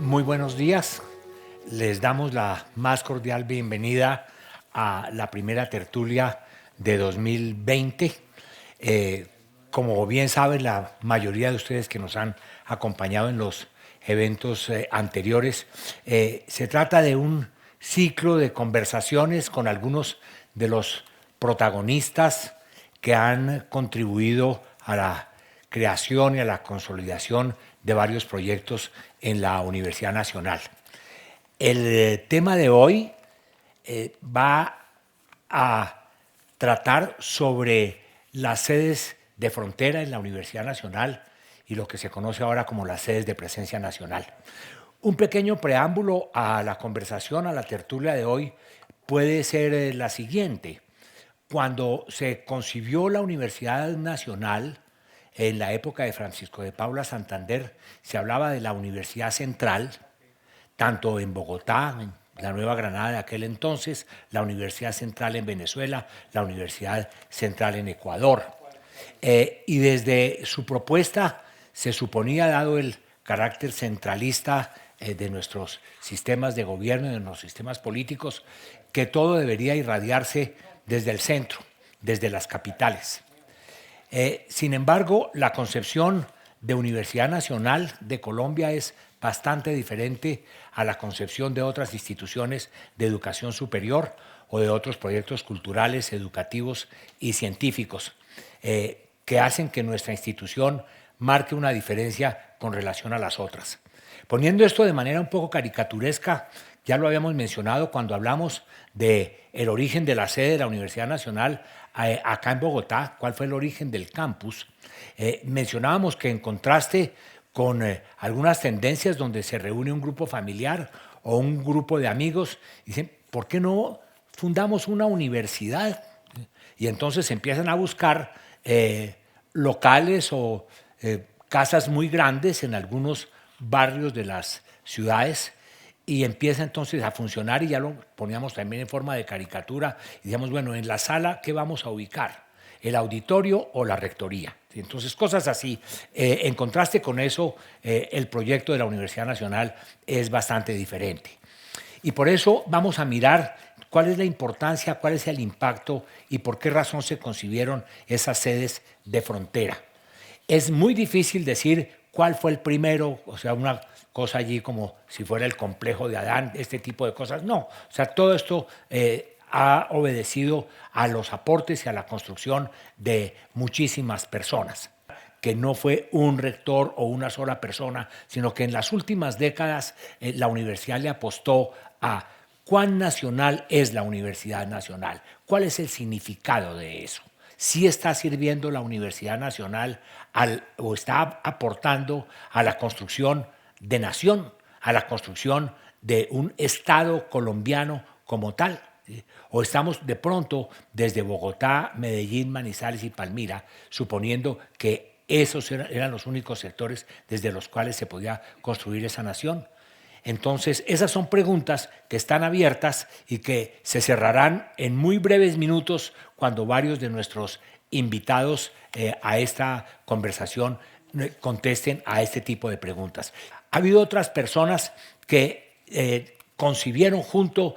Muy buenos días. Les damos la más cordial bienvenida a la primera tertulia de 2020. Eh, Como bien saben, la mayoría de ustedes que nos han acompañado en los eventos anteriores, se trata de un ciclo de conversaciones con algunos de los protagonistas que han contribuido a la creación y a la consolidación de varios proyectos en la Universidad Nacional. El tema de hoy va a tratar sobre las sedes de frontera en la Universidad Nacional y lo que se conoce ahora como las sedes de presencia nacional. Un pequeño preámbulo a la conversación, a la tertulia de hoy, puede ser la siguiente. Cuando se concibió la Universidad Nacional, en la época de Francisco de Paula Santander, se hablaba de la Universidad Central, tanto en Bogotá, en la Nueva Granada de aquel entonces, la Universidad Central en Venezuela, la Universidad Central en Ecuador. Y desde su propuesta se suponía, dado el carácter centralista de nuestros sistemas de gobierno y de nuestros sistemas políticos, que todo debería irradiarse desde el centro, desde las capitales. Sin embargo, la concepción de Universidad Nacional de Colombia es bastante diferente a la concepción de otras instituciones de educación superior o de otros proyectos culturales, educativos y científicos que hacen que nuestra institución marque una diferencia con relación a las otras. Poniendo esto de manera un poco caricaturesca, ya lo habíamos mencionado cuando hablamos del origen de la sede de la Universidad Nacional acá en Bogotá, cuál fue el origen del campus. Mencionábamos que en contraste con algunas tendencias donde se reúne un grupo familiar o un grupo de amigos, dicen, ¿por qué no fundamos una universidad? Y entonces empiezan a buscar locales o casas muy grandes en algunos barrios de las ciudades y empieza entonces a funcionar, y ya lo poníamos también en forma de caricatura, y decíamos, bueno, en la sala, ¿qué vamos a ubicar? ¿El auditorio o la rectoría? Entonces, cosas así. En contraste con eso, el proyecto de la Universidad Nacional es bastante diferente. Y por eso vamos a mirar cuál es la importancia, cuál es el impacto y por qué razón se concibieron esas sedes de frontera. Es muy difícil decir cuál fue el primero, o sea, una cosa allí como si fuera el complejo de Adán, este tipo de cosas. No, o sea, todo esto ha obedecido a los aportes y a la construcción de muchísimas personas, que no fue un rector o una sola persona, sino que en las últimas décadas la universidad le apostó a cuán nacional es la Universidad Nacional, cuál es el significado de eso. Sí está sirviendo la Universidad Nacional o está aportando a la construcción de nación, a la construcción de un Estado colombiano como tal. ¿Sí? O estamos de pronto desde Bogotá, Medellín, Manizales y Palmira, suponiendo que esos eran los únicos sectores desde los cuales se podía construir esa nación. Entonces, esas son preguntas que están abiertas y que se cerrarán en muy breves minutos cuando varios de nuestros invitados a esta conversación contesten a este tipo de preguntas. Ha habido otras personas que concibieron junto,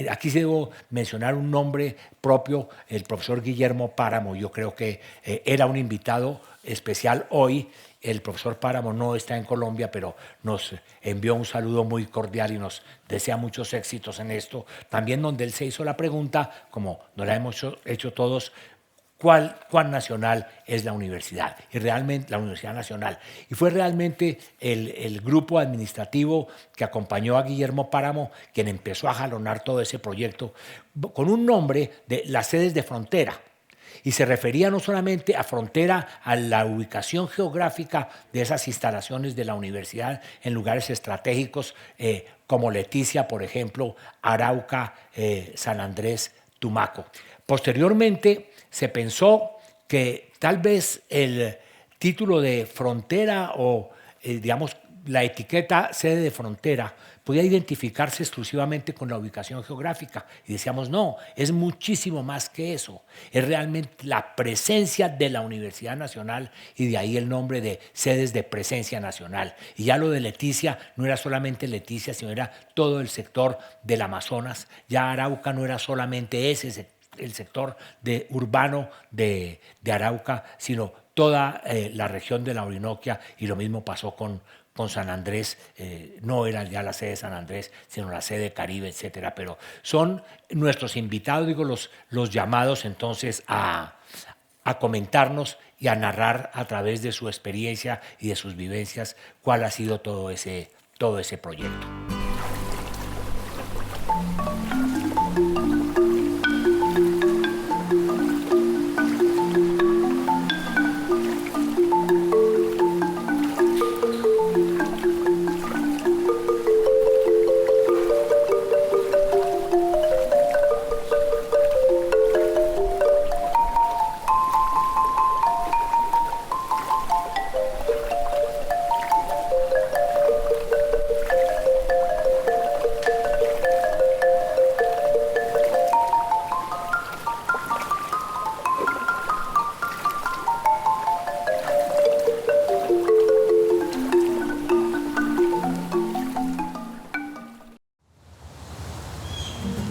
aquí debo mencionar un nombre propio, el profesor Guillermo Páramo. Yo creo que era un invitado especial hoy. El profesor Páramo no está en Colombia, pero nos envió un saludo muy cordial y nos desea muchos éxitos en esto. También donde él se hizo la pregunta, como nos la hemos hecho todos, ¿cuán nacional es la universidad? Y realmente la Universidad Nacional. Y fue realmente el grupo administrativo que acompañó a Guillermo Páramo quien empezó a jalonar todo ese proyecto con un nombre de las sedes de frontera. Y se refería no solamente a frontera, a la ubicación geográfica de esas instalaciones de la universidad en lugares estratégicos como Leticia, por ejemplo, Arauca, San Andrés, Tumaco. Posteriormente se pensó que tal vez el título de frontera o, digamos, la etiqueta sede de frontera podía identificarse exclusivamente con la ubicación geográfica. Y decíamos, no, es muchísimo más que eso. Es realmente la presencia de la Universidad Nacional y de ahí el nombre de sedes de presencia nacional. Y ya lo de Leticia no era solamente Leticia, sino era todo el sector del Amazonas. Ya Arauca no era solamente el sector urbano de Arauca, sino toda la región de la Orinoquia, y lo mismo pasó con San Andrés. No era ya la sede de San Andrés, sino la sede Caribe, etcétera. Pero son nuestros invitados, digo, los llamados entonces a comentarnos y a narrar a través de su experiencia y de sus vivencias cuál ha sido todo ese proyecto.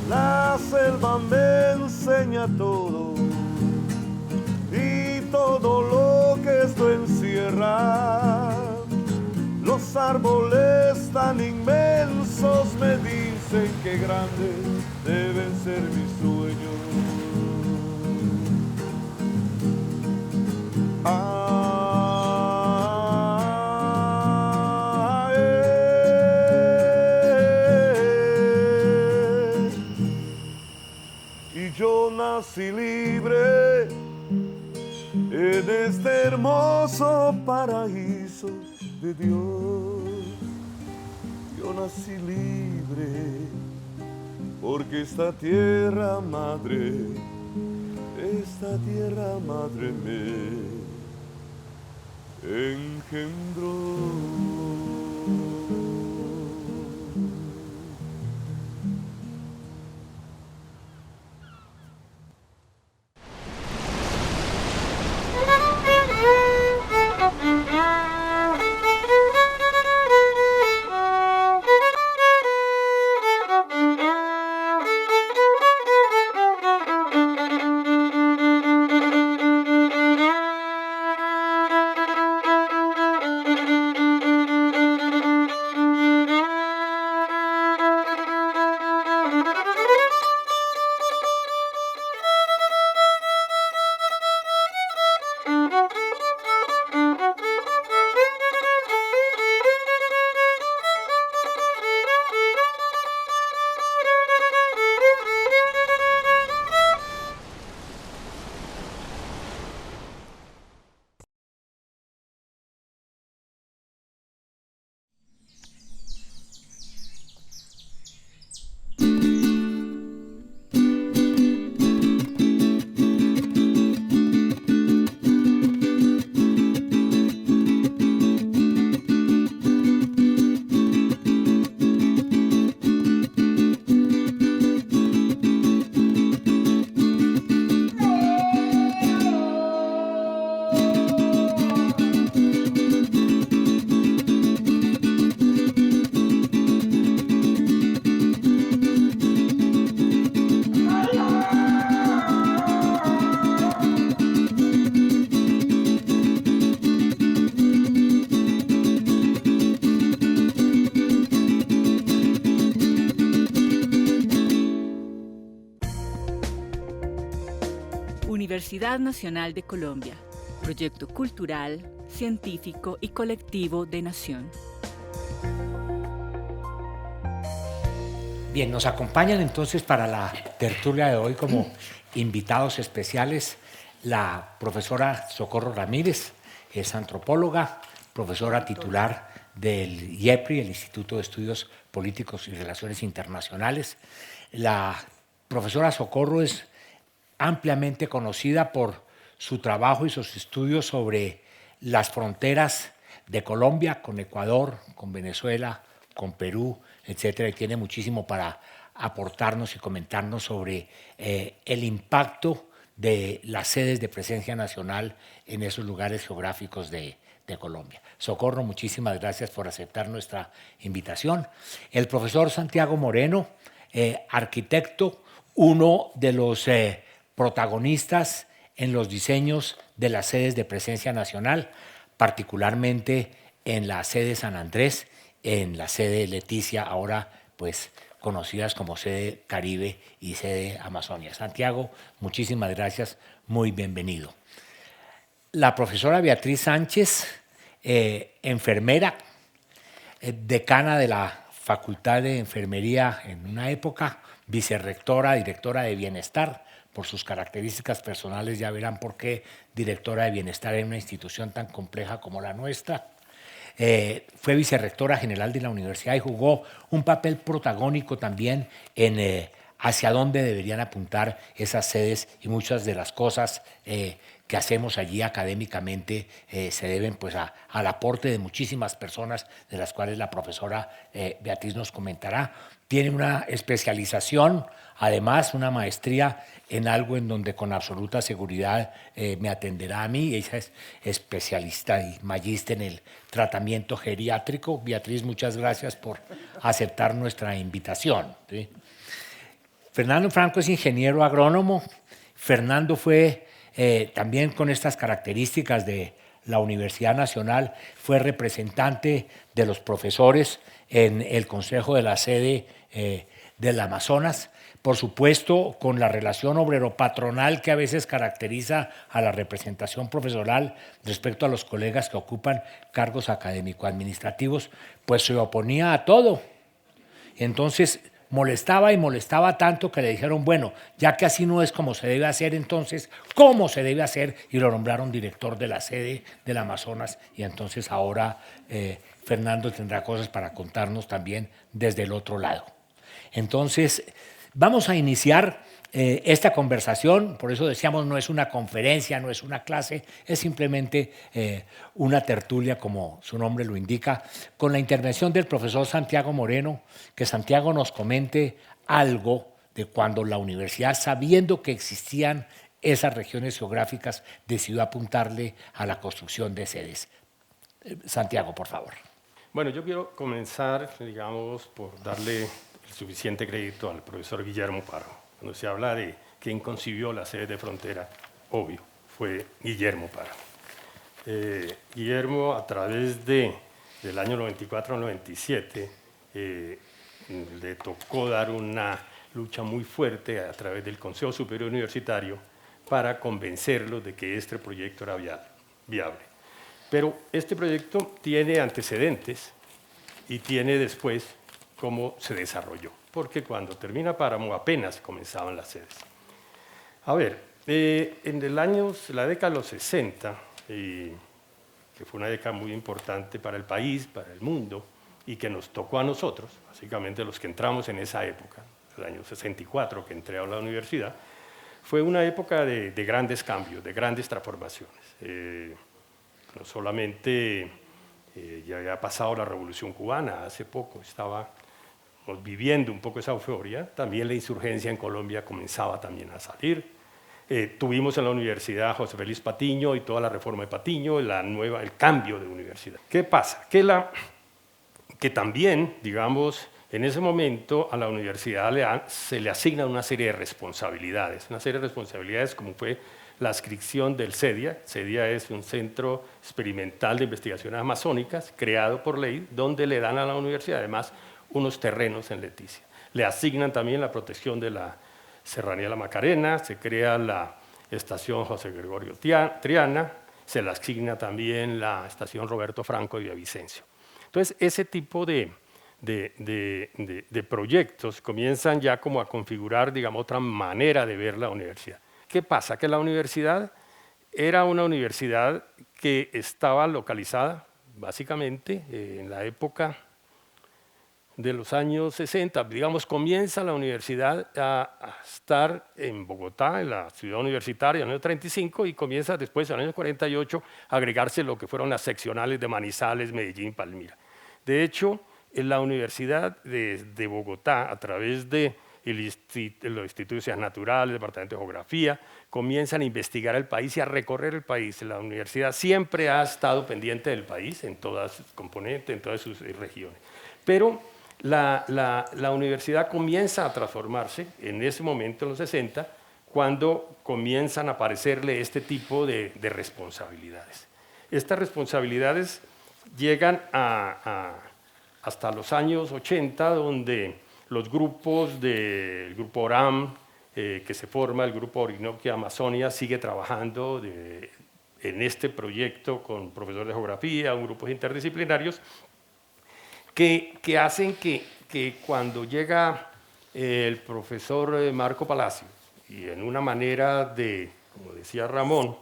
La selva me enseña todo y todo lo que esto encierra. Los árboles tan inmensos me dicen que grandes deben ser mis sueños. Yo nací libre en este hermoso paraíso de Dios. Yo nací libre porque esta tierra madre me engendró. Universidad Nacional de Colombia, proyecto cultural, científico y colectivo de Nación. Bien, nos acompañan entonces para la tertulia de hoy como invitados especiales la profesora Socorro Ramírez, es antropóloga, profesora titular del IEPRI, el Instituto de Estudios Políticos y Relaciones Internacionales. La profesora Socorro es ampliamente conocida por su trabajo y sus estudios sobre las fronteras de Colombia, con Ecuador, con Venezuela, con Perú, etcétera, y tiene muchísimo para aportarnos y comentarnos sobre el impacto de las sedes de presencia nacional en esos lugares geográficos de Colombia. Socorro, muchísimas gracias por aceptar nuestra invitación. El profesor Santiago Moreno, arquitecto, uno de los protagonistas en los diseños de las sedes de presencia nacional, particularmente en la sede San Andrés, en la sede Leticia, ahora pues conocidas como sede Caribe y sede Amazonia. Santiago, muchísimas gracias, muy bienvenido. La profesora Beatriz Sánchez, enfermera, decana de la Facultad de Enfermería en una época, vicerrectora, directora de Bienestar. Por sus características personales ya verán por qué directora de Bienestar en una institución tan compleja como la nuestra. Fue vicerrectora general de la universidad y jugó un papel protagónico también en hacia dónde deberían apuntar esas sedes, y muchas de las cosas que hacemos allí académicamente se deben pues al aporte de muchísimas personas, de las cuales la profesora Beatriz nos comentará. Tiene una especialización, además una maestría en algo en donde con absoluta seguridad me atenderá a mí. Ella es especialista y magíster en el tratamiento geriátrico. Beatriz, muchas gracias por aceptar nuestra invitación, ¿sí? Fernando Franco es ingeniero agrónomo. Fernando fue también con estas características de la Universidad Nacional, fue representante de los profesores en el Consejo de la Sede del Amazonas, por supuesto con la relación obrero-patronal que a veces caracteriza a la representación profesoral respecto a los colegas que ocupan cargos académico-administrativos, pues se oponía a todo. Entonces molestaba y molestaba tanto que le dijeron, bueno, ya que así no es como se debe hacer, entonces, ¿cómo se debe hacer? Y lo nombraron director de la sede del Amazonas, y entonces ahora Fernando tendrá cosas para contarnos también desde el otro lado. Entonces, vamos a iniciar esta conversación, por eso decíamos, no es una conferencia, no es una clase, es simplemente una tertulia, como su nombre lo indica, con la intervención del profesor Santiago Moreno, que Santiago nos comente algo de cuando la universidad, sabiendo que existían esas regiones geográficas, decidió apuntarle a la construcción de sedes. Santiago, por favor. Bueno, yo quiero comenzar, digamos, por darle el suficiente crédito al profesor Guillermo Páramo. Cuando se habla de quién concibió la sede de frontera, obvio, fue Guillermo Páramo. Guillermo, a través del año 94 al 97, le tocó dar una lucha muy fuerte a través del Consejo Superior Universitario para convencerlos de que este proyecto era viable. Pero este proyecto tiene antecedentes y tiene después cómo se desarrolló, porque cuando termina Páramo apenas comenzaban las sedes. A ver, en la década de los 60, que fue una década muy importante para el país, para el mundo, y que nos tocó a nosotros, básicamente los que entramos en esa época, el año 64 que entré a la universidad, fue una época de grandes cambios, de grandes transformaciones. No solamente ya había pasado la Revolución Cubana, hace poco estábamos viviendo un poco esa euforia, también la insurgencia en Colombia comenzaba también a salir. Tuvimos en la universidad a José Félix Patiño y toda la reforma de Patiño, el cambio de universidad. ¿Qué pasa? Que también, digamos, en ese momento a la universidad se le asigna una serie de responsabilidades, como fue la adscripción del CEDIA. CEDIA es un centro experimental de investigaciones amazónicas creado por ley, donde le dan a la universidad además unos terrenos en Leticia. Le asignan también la protección de la Serranía de la Macarena, se crea la estación José Gregorio Triana, se le asigna también la estación Roberto Franco de Villavicencio. Entonces, ese tipo de proyectos comienzan ya como a configurar, digamos, otra manera de ver la universidad. ¿Qué pasa? Que la universidad era una universidad que estaba localizada básicamente en la época de los años 60, digamos, comienza la universidad a estar en Bogotá, en la ciudad universitaria, en el año 35, y comienza después, en el año 48, a agregarse lo que fueron las seccionales de Manizales, Medellín, Palmira. De hecho, en la Universidad de Bogotá, a través de los institutos de ciencias naturales, el departamento de geografía, comienzan a investigar el país y a recorrer el país. La universidad siempre ha estado pendiente del país, en todas sus componentes, en todas sus regiones. Pero la universidad comienza a transformarse en ese momento, en los 60, cuando comienzan a aparecerle este tipo de responsabilidades. Estas responsabilidades llegan hasta los años 80, donde los grupos del grupo ORAM, que se forma, el grupo Orinoquia Amazonia, sigue trabajando en este proyecto con profesores de geografía, un grupos interdisciplinarios, que hacen que cuando llega el profesor Marco Palacio, y en una manera de, como decía Ramón,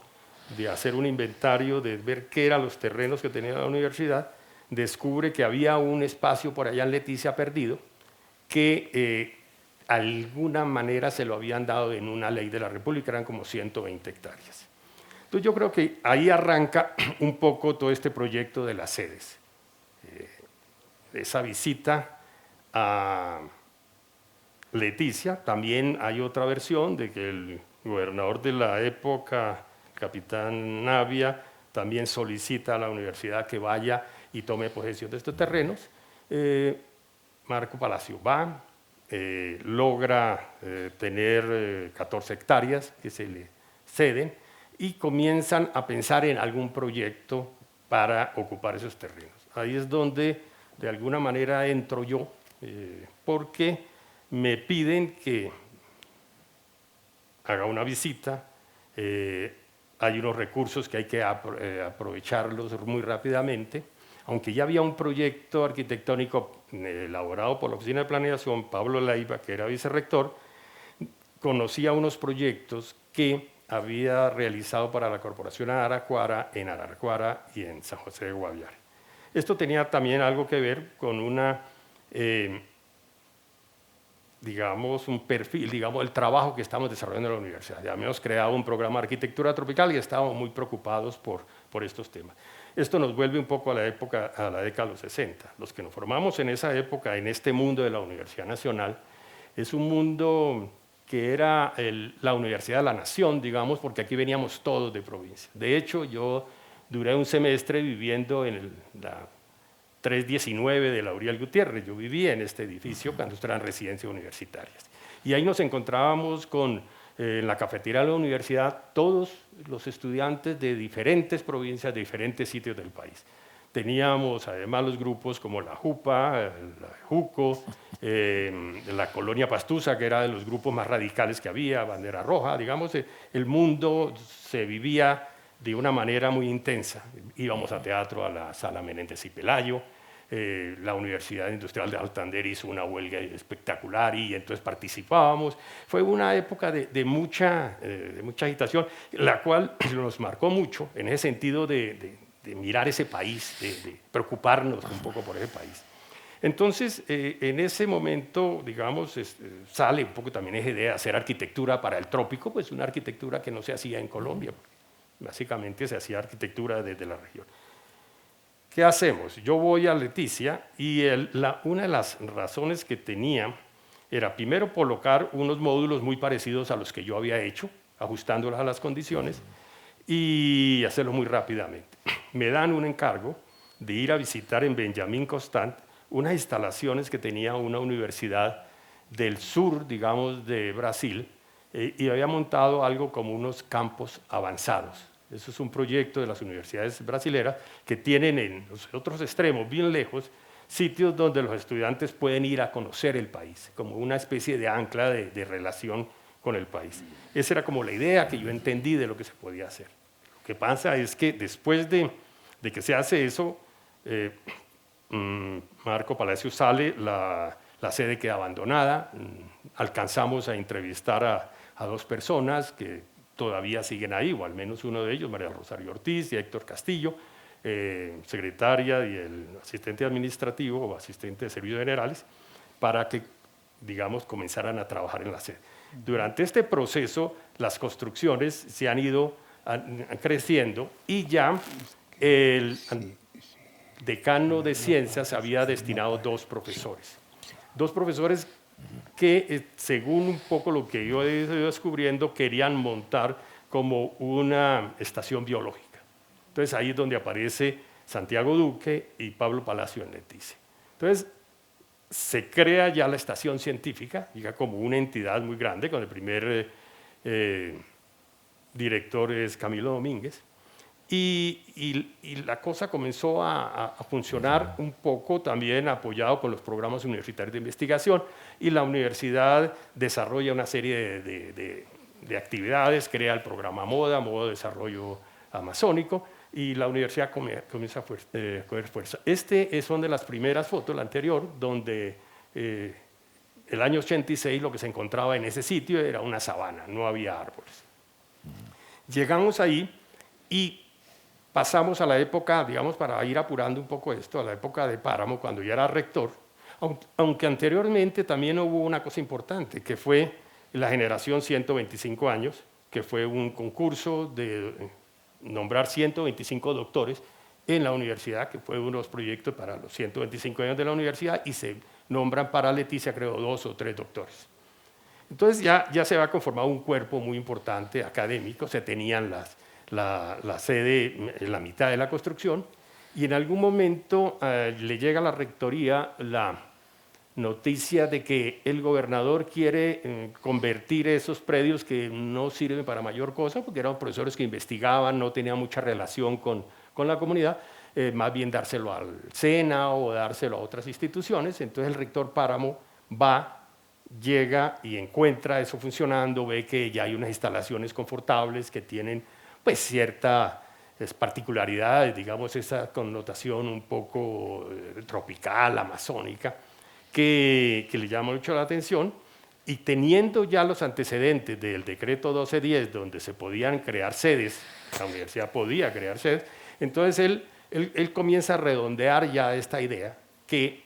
de hacer un inventario, de ver qué eran los terrenos que tenía la universidad, descubre que había un espacio por allá en Leticia perdido, que de alguna manera se lo habían dado en una ley de la República, eran como 120 hectáreas. Entonces yo creo que ahí arranca un poco todo este proyecto de las sedes. Esa visita a Leticia, también hay otra versión de que el gobernador de la época, capitán Navia, también solicita a la universidad que vaya y tome posesión de estos terrenos. Marco Palacio va, logra tener 14 hectáreas que se le ceden y comienzan a pensar en algún proyecto para ocupar esos terrenos. Ahí es donde de alguna manera entro yo, porque me piden que haga una visita, hay unos recursos que hay que aprovecharlos muy rápidamente. Aunque ya había un proyecto arquitectónico elaborado por la Oficina de Planeación, Pablo Leiva, que era vicerrector, conocía unos proyectos que había realizado para la Corporación Araraquara, en Araraquara y en San José de Guaviare. Esto tenía también algo que ver con una, digamos, un perfil, digamos, el trabajo que estamos desarrollando en la universidad. Ya habíamos creado un programa de arquitectura tropical y estábamos muy preocupados por estos temas. Esto nos vuelve un poco a la década de los 60. Los que nos formamos en esa época, en este mundo de la Universidad Nacional, es un mundo que era la Universidad de la Nación, digamos, porque aquí veníamos todos de provincia. De hecho, yo duré un semestre viviendo en la 319 de Lauriel Gutiérrez. Yo vivía en este edificio cuando eran residencias universitarias. Y ahí nos encontrábamos en la cafetería de la universidad todos los estudiantes de diferentes provincias, de diferentes sitios del país. Teníamos además los grupos como la JUPA, la JUCO, la Colonia Pastusa, que era de los grupos más radicales que había, Bandera Roja, digamos, el mundo se vivía de una manera muy intensa. Íbamos a teatro, a la Sala Menéndez y Pelayo, la Universidad Industrial de Santander hizo una huelga espectacular y entonces participábamos. Fue una época de mucha agitación, la cual nos marcó mucho en ese sentido de mirar ese país, de preocuparnos un poco por ese país. Entonces, en ese momento, digamos, sale un poco también esa idea de hacer arquitectura para el trópico, pues una arquitectura que no se hacía en Colombia. Básicamente se hacía arquitectura desde la región. ¿Qué hacemos? Yo voy a Leticia y una de las razones que tenía era primero colocar unos módulos muy parecidos a los que yo había hecho, ajustándolos a las condiciones y hacerlo muy rápidamente. Me dan un encargo de ir a visitar en Benjamín Constant unas instalaciones que tenía una universidad del sur, digamos, de Brasil, y había montado algo como unos campos avanzados. Eso es un proyecto de las universidades brasileras que tienen en los otros extremos, bien lejos, sitios donde los estudiantes pueden ir a conocer el país, como una especie de ancla de relación con el país. Esa era como la idea que yo entendí de lo que se podía hacer. Lo que pasa es que después de que se hace eso, Marco Palacio sale, la sede queda abandonada, alcanzamos a entrevistar a dos personas que todavía siguen ahí, o al menos uno de ellos, María Rosario Ortiz y Héctor Castillo, secretaria y el asistente administrativo o asistente de servicios generales, para que, digamos, comenzaran a trabajar en la sede. Durante este proceso, las construcciones se han ido creciendo y ya el decano de ciencias había destinado dos profesores que, según un poco lo que yo he ido descubriendo, querían montar como una estación biológica. Entonces ahí es donde aparece Santiago Duque y Pablo Palacio en Leticia. Entonces se crea ya la estación científica, ya como una entidad muy grande, con el primer director es Camilo Domínguez, y la cosa comenzó a funcionar un poco también apoyado con los programas universitarios de investigación, y la universidad desarrolla una serie de actividades, crea el programa MODA, Modo de Desarrollo Amazónico, y la universidad comienza a coger fuerza. Son de las primeras fotos, la anterior, donde el año 86 lo que se encontraba en ese sitio era una sabana, no había árboles. Llegamos ahí y pasamos a la época, digamos, para ir apurando un poco esto, a la época de Páramo, cuando ya era rector, aunque anteriormente también hubo una cosa importante, que fue la generación 125 años, que fue un concurso de nombrar 125 doctores en la universidad, que fue uno de los proyectos para los 125 años de la universidad, y se nombran para Leticia, creo, 2 o 3 doctores. Entonces ya se había conformado un cuerpo muy importante académico, se tenían la sede en la mitad de la construcción, y en algún momento le llega a la rectoría la noticia de que el gobernador quiere convertir esos predios que no sirven para mayor cosa, porque eran profesores que investigaban, no tenían mucha relación con la comunidad, más bien dárselo al SENA o dárselo a otras instituciones. Entonces el rector Páramo llega y encuentra eso funcionando, ve que ya hay unas instalaciones confortables que tienen pues ciertas particularidades, digamos, esa connotación un poco tropical, amazónica, que le llama mucho la atención, y teniendo ya los antecedentes del decreto 1210, donde se podían crear sedes, la universidad podía crear sedes, entonces él comienza a redondear ya esta idea que,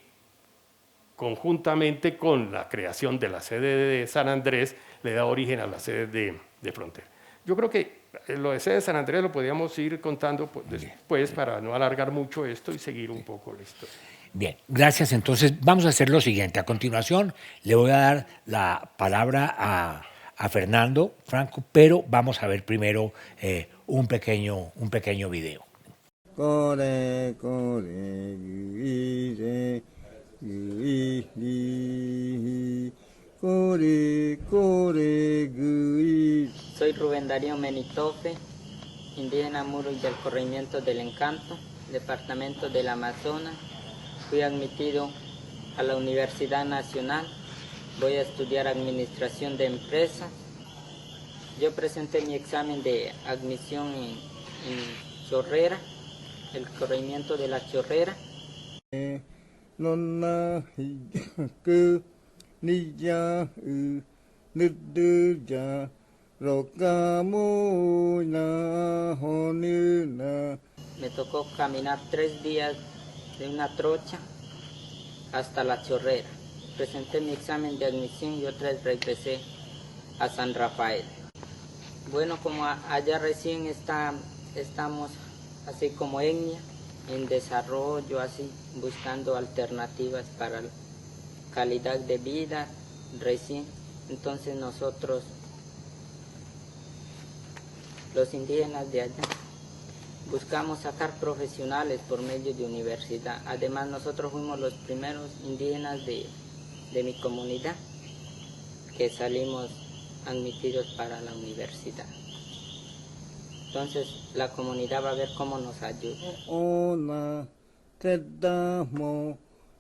conjuntamente con la creación de la sede de San Andrés, le da origen a la sede de Frontera. Yo creo que lo de sede de San Andrés lo podríamos ir contando después para no alargar mucho esto y seguir un poco la historia. Bien, gracias. Entonces vamos a hacer lo siguiente. A continuación le voy a dar la palabra a Fernando Franco, pero vamos a ver primero un pequeño video. Kore, kore, guire, guiri, kore, kore, guiri. Soy Rubén Darío Menitofe, indígena Muruy del Corregimiento del Encanto, departamento del Amazonas. Fui admitido a la Universidad Nacional, voy a estudiar Administración de Empresas. Yo presenté mi examen de admisión en Chorrera, el corregimiento de la Chorrera. Me tocó caminar 3 días de una trocha hasta la Chorrera. Presenté mi examen de admisión y otra vez regresé a San Rafael. Bueno, como allá recién estamos así como etnia, en desarrollo, así buscando alternativas para calidad de vida recién. Entonces nosotros, los indígenas de allá, buscamos sacar profesionales por medio de universidad. Además, nosotros fuimos los primeros indígenas de mi comunidad que salimos admitidos para la universidad. Entonces, la comunidad va a ver cómo nos ayuda. Ona, tedamo,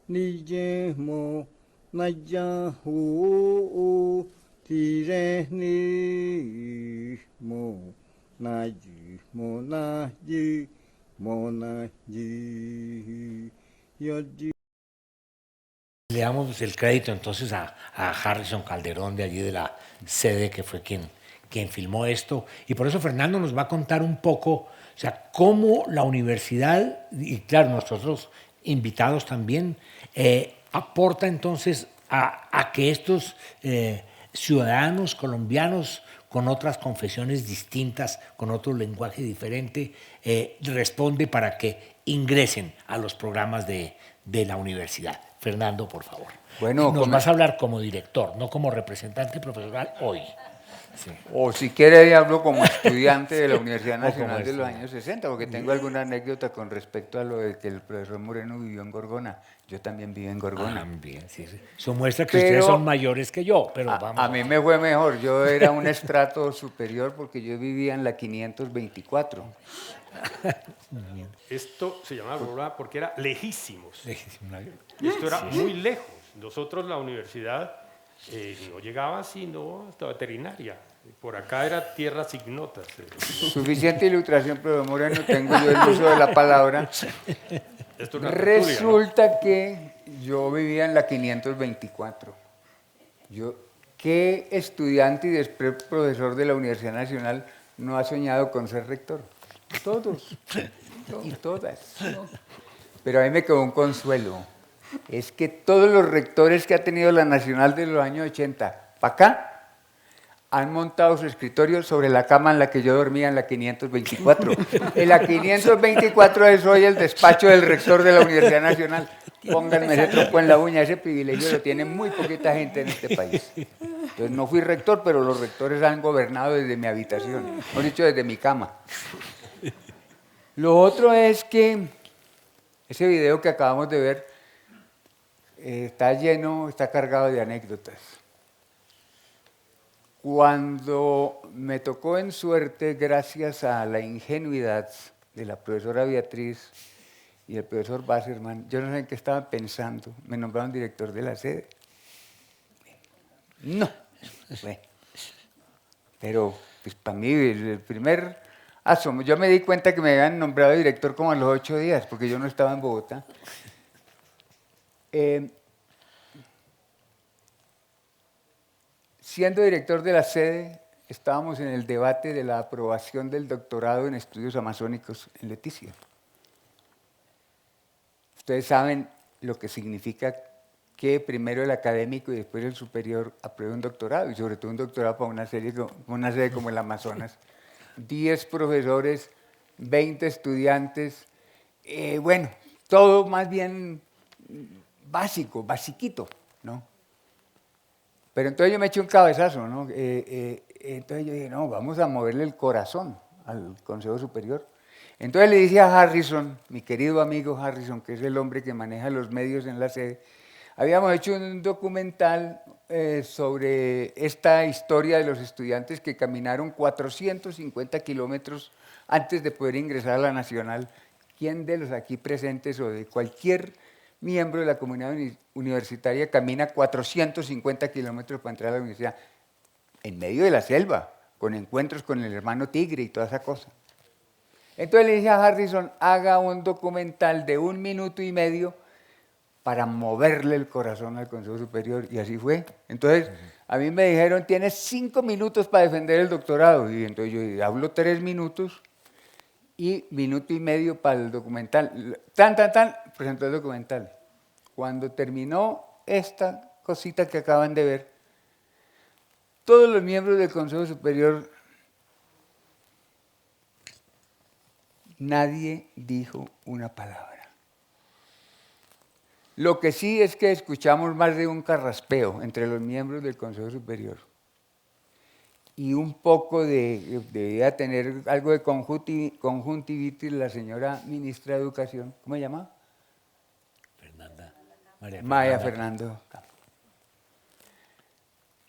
niyemo, nayahu, tirenimo, nayi, monayi, monayi, yoyi. Le damos el crédito entonces a Harrison Calderón de allí de la sede, que fue quien filmó esto, y por eso Fernando nos va a contar un poco O sea, cómo la universidad, y claro, nosotros invitados también, aporta entonces a que estos ciudadanos colombianos con otras confesiones distintas, con otro lenguaje diferente, responde para que ingresen a los programas de la universidad. Fernando, por favor. Bueno, nos vas a hablar como director, no como representante profesional hoy. Sí. O si quiere, hablo como estudiante de la Universidad O como Nacional de los estudiante. años 60, porque tengo alguna anécdota con respecto a lo de que el profesor Moreno vivió en Gorgona. Yo también viví en Gorgona. También, sí, sí. Eso muestra que Pero ustedes son mayores que yo, pero vamos. A mí me fue mejor. Yo era un estrato superior porque yo vivía en la 524. Esto se llamaba Gorgona porque era lejísimos. Lejísimo. Esto era muy lejos. Nosotros, la universidad, no llegaba sino hasta veterinaria. Por acá era tierras ignotas. Suficiente ilustración, profesor Moreno, tengo yo el uso de la palabra. Esto es una tertulia, ¿no? Resulta que yo vivía en la 524. ¿Qué estudiante y después profesor de la Universidad Nacional no ha soñado con ser rector? Todos y todas. Pero a mí me quedó un consuelo. Es que todos los rectores que ha tenido la Nacional de los años 80 para acá han montado su escritorio sobre la cama en la que yo dormía en la 524. En la 524 es hoy el despacho del rector de la Universidad Nacional. Pónganme ese trompo en la uña, ese privilegio lo tiene muy poquita gente en este país. Entonces no fui rector, pero los rectores han gobernado desde mi habitación, mejor dicho, desde mi cama. Lo otro es que ese video que acabamos de ver está cargado de anécdotas. Cuando me tocó en suerte, gracias a la ingenuidad de la profesora Beatriz y el profesor Basserman, yo no sé en qué estaban pensando, me nombraron director de la sede. No, bueno. Pero pues para mí el primer asomo, yo me di cuenta que me habían nombrado director como a los 8 días, porque yo no estaba en Bogotá. Siendo director de la sede, estábamos en el debate de la aprobación del doctorado en estudios amazónicos en Leticia. Ustedes saben lo que significa que primero el académico y después el superior apruebe un doctorado, y sobre todo un doctorado para una sede como el Amazonas. 10 profesores, 20 estudiantes, bueno, todo más bien básico, basiquito, ¿no? Pero entonces yo me eché un cabezazo, ¿no? Entonces yo dije, no, vamos a moverle el corazón al Consejo Superior. Entonces le dije a Harrison, mi querido amigo Harrison, que es el hombre que maneja los medios en la sede, habíamos hecho un documental sobre esta historia de los estudiantes que caminaron 450 kilómetros antes de poder ingresar a la Nacional. ¿Quién de los aquí presentes o de cualquier miembro de la comunidad universitaria camina 450 kilómetros para entrar a la universidad? En medio de la selva, con encuentros con el hermano tigre y toda esa cosa. Entonces le dije a Harrison, haga un documental de 1 minuto y medio para moverle el corazón al Consejo Superior, y así fue. Entonces, a mí me dijeron, tienes 5 minutos para defender el doctorado, y entonces yo hablo 3 minutos y 1 minuto y medio para el documental. Presentó el documental. Cuando terminó esta cosita que acaban de ver, todos los miembros del Consejo Superior, nadie dijo una palabra. Lo que sí es que escuchamos más de un carraspeo entre los miembros del Consejo Superior. Y un poco debía tener algo de conjuntivitis la señora ministra de Educación. ¿Cómo se llama? Maya Fernando.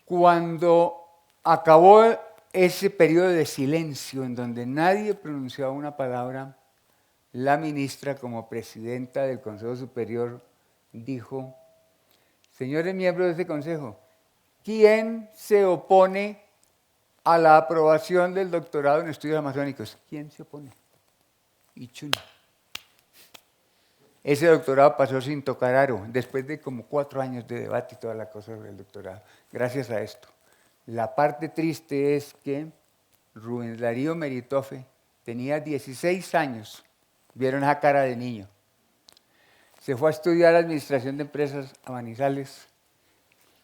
Cuando acabó ese periodo de silencio en donde nadie pronunciaba una palabra, la ministra, como presidenta del Consejo Superior, dijo, señores miembros de este consejo, ¿quién se opone a la aprobación del doctorado en estudios amazónicos? ¿Quién se opone? Y chun. Ese doctorado pasó sin tocar aro, después de como 4 años de debate y toda la cosa sobre el doctorado, gracias a esto. La parte triste es que Rubén Darío Meritofe tenía 16 años, vieron esa cara de niño. Se fue a estudiar Administración de Empresas a Manizales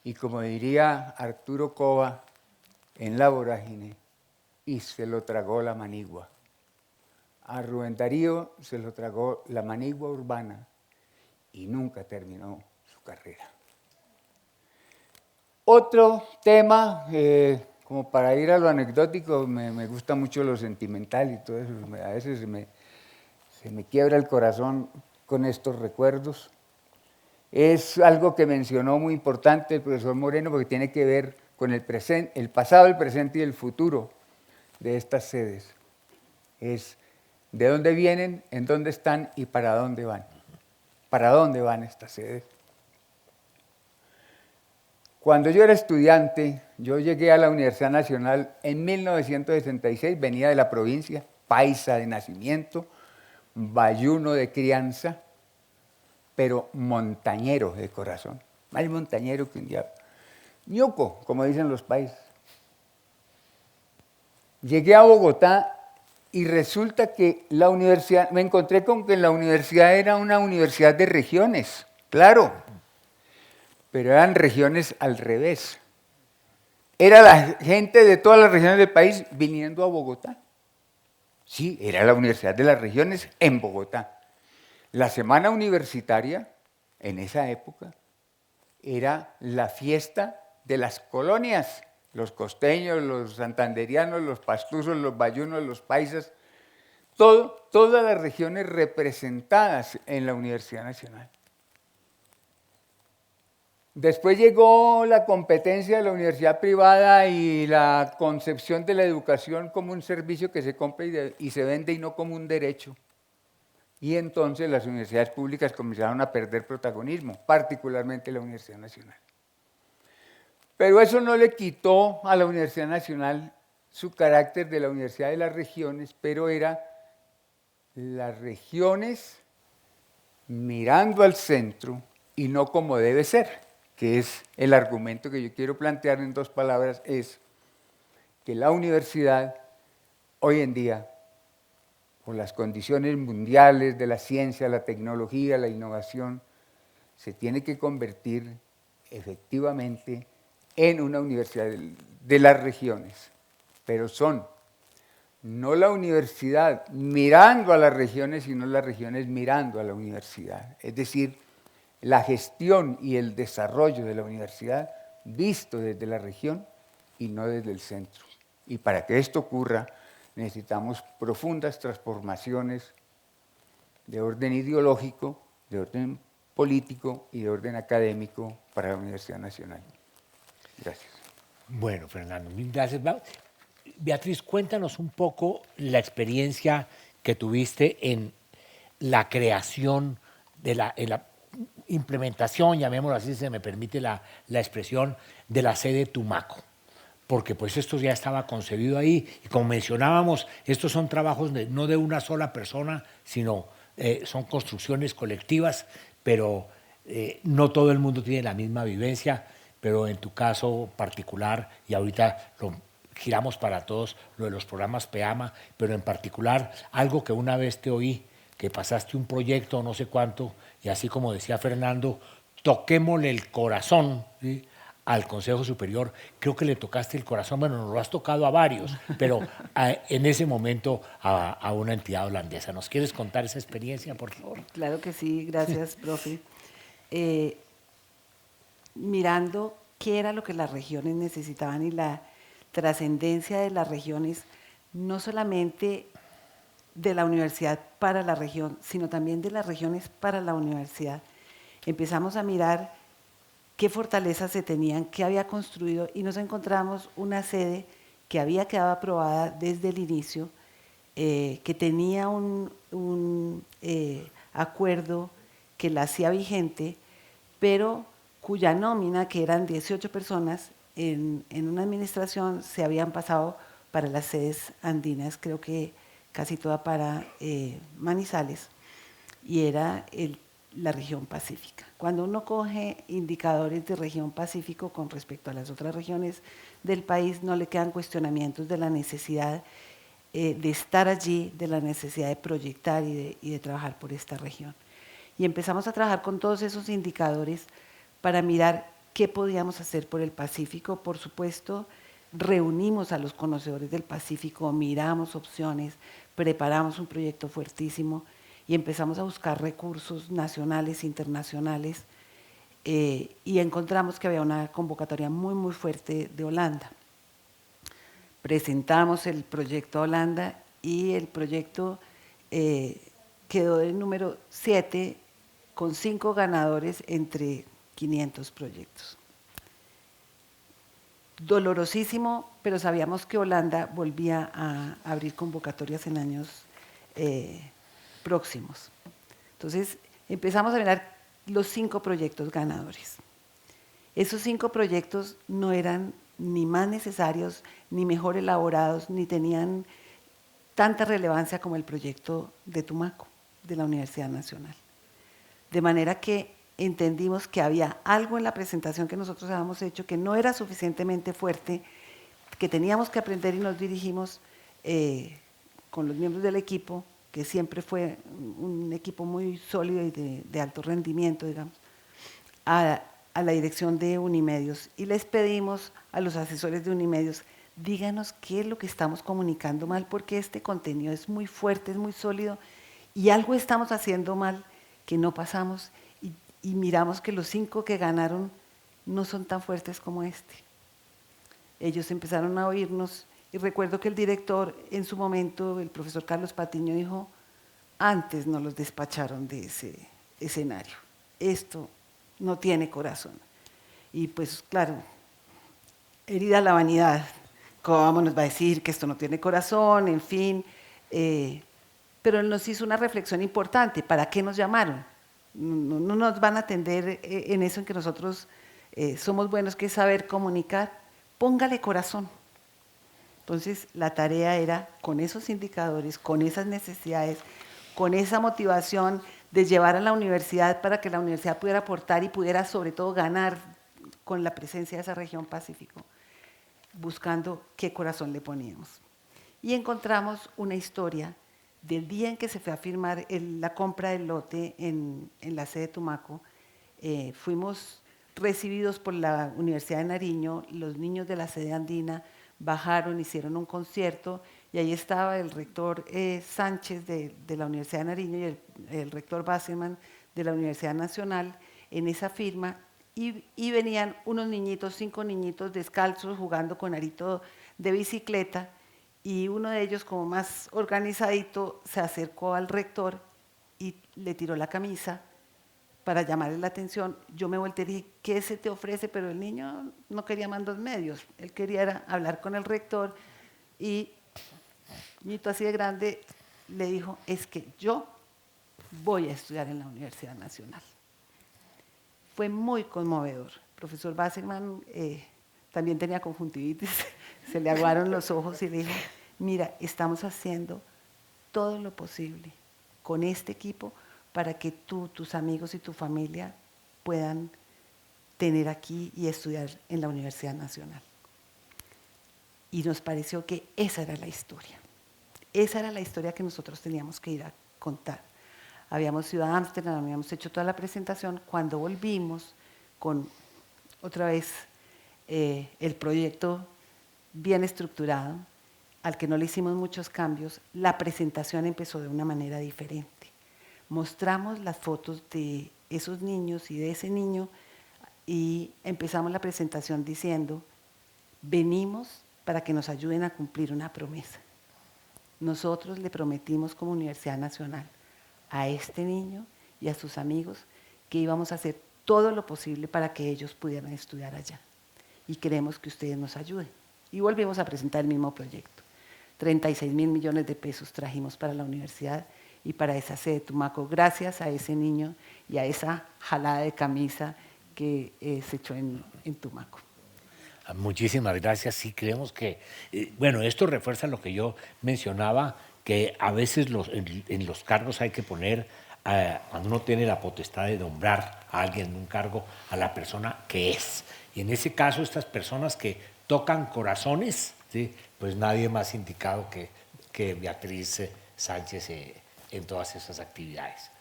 y, como diría Arturo Cova, en la vorágine, y se lo tragó la manigua. A Rubén Darío se lo tragó la manigua urbana y nunca terminó su carrera. Otro tema, como para ir a lo anecdótico, me gusta mucho lo sentimental y todo eso, a veces se me quiebra el corazón con estos recuerdos. Es algo que mencionó muy importante el profesor Moreno porque tiene que ver con el pasado, el presente y el futuro de estas sedes. Es de dónde vienen, en dónde están y para dónde van. ¿Para dónde van estas sedes? Cuando yo era estudiante, yo llegué a la Universidad Nacional en 1966, venía de la provincia, paisa de nacimiento, bayuno de crianza, pero montañero de corazón, más montañero que un diablo. Ñoco, como dicen los países. Llegué a Bogotá y resulta que la universidad, me encontré con que la universidad era una universidad de regiones, claro, pero eran regiones al revés. Era la gente de todas las regiones del país viniendo a Bogotá. Sí, era la Universidad de las Regiones en Bogotá. La semana universitaria, en esa época, era la fiesta de las colonias, los costeños, los santanderianos, los pastusos, los bayunos, los paisas, todas las regiones representadas en la Universidad Nacional. Después llegó la competencia de la universidad privada y la concepción de la educación como un servicio que se compra y se vende y no como un derecho. Y entonces las universidades públicas comenzaron a perder protagonismo, particularmente la Universidad Nacional. Pero eso no le quitó a la Universidad Nacional su carácter de la Universidad de las Regiones, pero era las regiones mirando al centro y no como debe ser, que es el argumento que yo quiero plantear en 2 palabras, es que la universidad hoy en día, por las condiciones mundiales de la ciencia, la tecnología, la innovación, se tiene que convertir efectivamente en una universidad de las regiones, pero son no la universidad mirando a las regiones, sino las regiones mirando a la universidad. Es decir, la gestión y el desarrollo de la universidad visto desde la región y no desde el centro. Y para que esto ocurra, necesitamos profundas transformaciones de orden ideológico, de orden político y de orden académico para la Universidad Nacional. Gracias. Bueno, Fernando, mil gracias. Beatriz, cuéntanos un poco la experiencia que tuviste en la creación, en la implementación, llamémoslo así, si se me permite la expresión, de la sede Tumaco. Porque pues esto ya estaba concebido ahí y como mencionábamos, estos son trabajos no de una sola persona, sino son construcciones colectivas, pero no todo el mundo tiene la misma vivencia, pero en tu caso particular, y ahorita lo giramos para todos, lo de los programas PEAMA, pero en particular algo que una vez te oí, que pasaste un proyecto no sé cuánto, y así como decía Fernando, toquémosle el corazón, ¿sí?, al Consejo Superior. Creo que le tocaste el corazón, bueno, nos lo has tocado a varios, pero en ese momento a una entidad holandesa. ¿Nos quieres contar esa experiencia, por favor? Claro que sí, gracias, profe. Mirando qué era lo que las regiones necesitaban y la trascendencia de las regiones, no solamente de la universidad para la región, sino también de las regiones para la universidad. Empezamos a mirar qué fortalezas se tenían, qué había construido, y nos encontramos una sede que había quedado aprobada desde el inicio, que tenía un acuerdo que la hacía vigente, pero cuya nómina, que eran 18 personas en una administración, se habían pasado para las sedes andinas, creo que casi toda para Manizales, y era la región pacífica. Cuando uno coge indicadores de región pacífico con respecto a las otras regiones del país, no le quedan cuestionamientos de la necesidad de estar allí, de la necesidad de proyectar y de trabajar por esta región. Y empezamos a trabajar con todos esos indicadores para mirar qué podíamos hacer por el Pacífico. Por supuesto, reunimos a los conocedores del Pacífico, miramos opciones, preparamos un proyecto fuertísimo y empezamos a buscar recursos nacionales, internacionales, y encontramos que había una convocatoria muy, muy fuerte de Holanda. Presentamos el proyecto a Holanda y el proyecto quedó de número 7 con 5 ganadores entre 500 proyectos. Dolorosísimo, pero sabíamos que Holanda volvía a abrir convocatorias en años próximos. Entonces empezamos a mirar los 5 proyectos ganadores. Esos 5 proyectos no eran ni más necesarios, ni mejor elaborados, ni tenían tanta relevancia como el proyecto de Tumaco, de la Universidad Nacional. De manera que entendimos que había algo en la presentación que nosotros habíamos hecho que no era suficientemente fuerte, que teníamos que aprender y nos dirigimos con los miembros del equipo, que siempre fue un equipo muy sólido y de alto rendimiento, digamos, a la dirección de Unimedios y les pedimos a los asesores de Unimedios, díganos qué es lo que estamos comunicando mal, porque este contenido es muy fuerte, es muy sólido y algo estamos haciendo mal que no pasamos y miramos que los 5 que ganaron no son tan fuertes como este. Ellos empezaron a oírnos y recuerdo que el director en su momento, el profesor Carlos Patiño, dijo, antes nos los despacharon de ese escenario, esto no tiene corazón. Y pues claro, herida la vanidad, ¿cómo nos va a decir que esto no tiene corazón? En fin, pero él nos hizo una reflexión importante, ¿para qué nos llamaron? No nos van a atender en eso en que nosotros somos buenos, que es saber comunicar, póngale corazón. Entonces la tarea era con esos indicadores, con esas necesidades, con esa motivación de llevar a la universidad para que la universidad pudiera aportar y pudiera sobre todo ganar con la presencia de esa región Pacífico, buscando qué corazón le poníamos. Y encontramos una historia del día en que se fue a firmar la compra del lote en la sede de Tumaco. Fuimos recibidos por la Universidad de Nariño, los niños de la sede andina bajaron, hicieron un concierto y ahí estaba el rector Sánchez de la Universidad de Nariño y el rector Basselman de la Universidad Nacional en esa firma y venían unos niñitos, 5 niñitos descalzos jugando con arito de bicicleta y uno de ellos como más organizadito se acercó al rector y le tiró la camisa para llamarle la atención. Yo me volteé y dije, ¿qué se te ofrece? Pero el niño no quería mandos medios, él quería era hablar con el rector y un niñito así de grande le dijo, es que yo voy a estudiar en la Universidad Nacional. Fue muy conmovedor. El profesor Basselman también tenía conjuntivitis, se le aguaron los ojos y le dijo, mira, estamos haciendo todo lo posible con este equipo para que tú, tus amigos y tu familia puedan tener aquí y estudiar en la Universidad Nacional. Y nos pareció que esa era la historia. Esa era la historia que nosotros teníamos que ir a contar. Habíamos ido a Ámsterdam, habíamos hecho toda la presentación. Cuando volvimos con otra vez el proyecto bien estructurado, al que no le hicimos muchos cambios, la presentación empezó de una manera diferente. Mostramos las fotos de esos niños y de ese niño y empezamos la presentación diciendo, venimos para que nos ayuden a cumplir una promesa. Nosotros le prometimos como Universidad Nacional a este niño y a sus amigos que íbamos a hacer todo lo posible para que ellos pudieran estudiar allá. Y queremos que ustedes nos ayuden. Y volvimos a presentar el mismo proyecto. 36.000 millones de pesos trajimos para la universidad y para esa sede de Tumaco, gracias a ese niño y a esa jalada de camisa que se echó en Tumaco. Muchísimas gracias. Sí, creemos que, bueno, esto refuerza lo que yo mencionaba, que a veces en los cargos hay que poner, cuando uno tiene la potestad de nombrar a alguien en un cargo, a la persona que es. Y en ese caso, estas personas que tocan corazones, ¿sí? Pues nadie más indicado que que Beatriz Sánchez en todas esas actividades.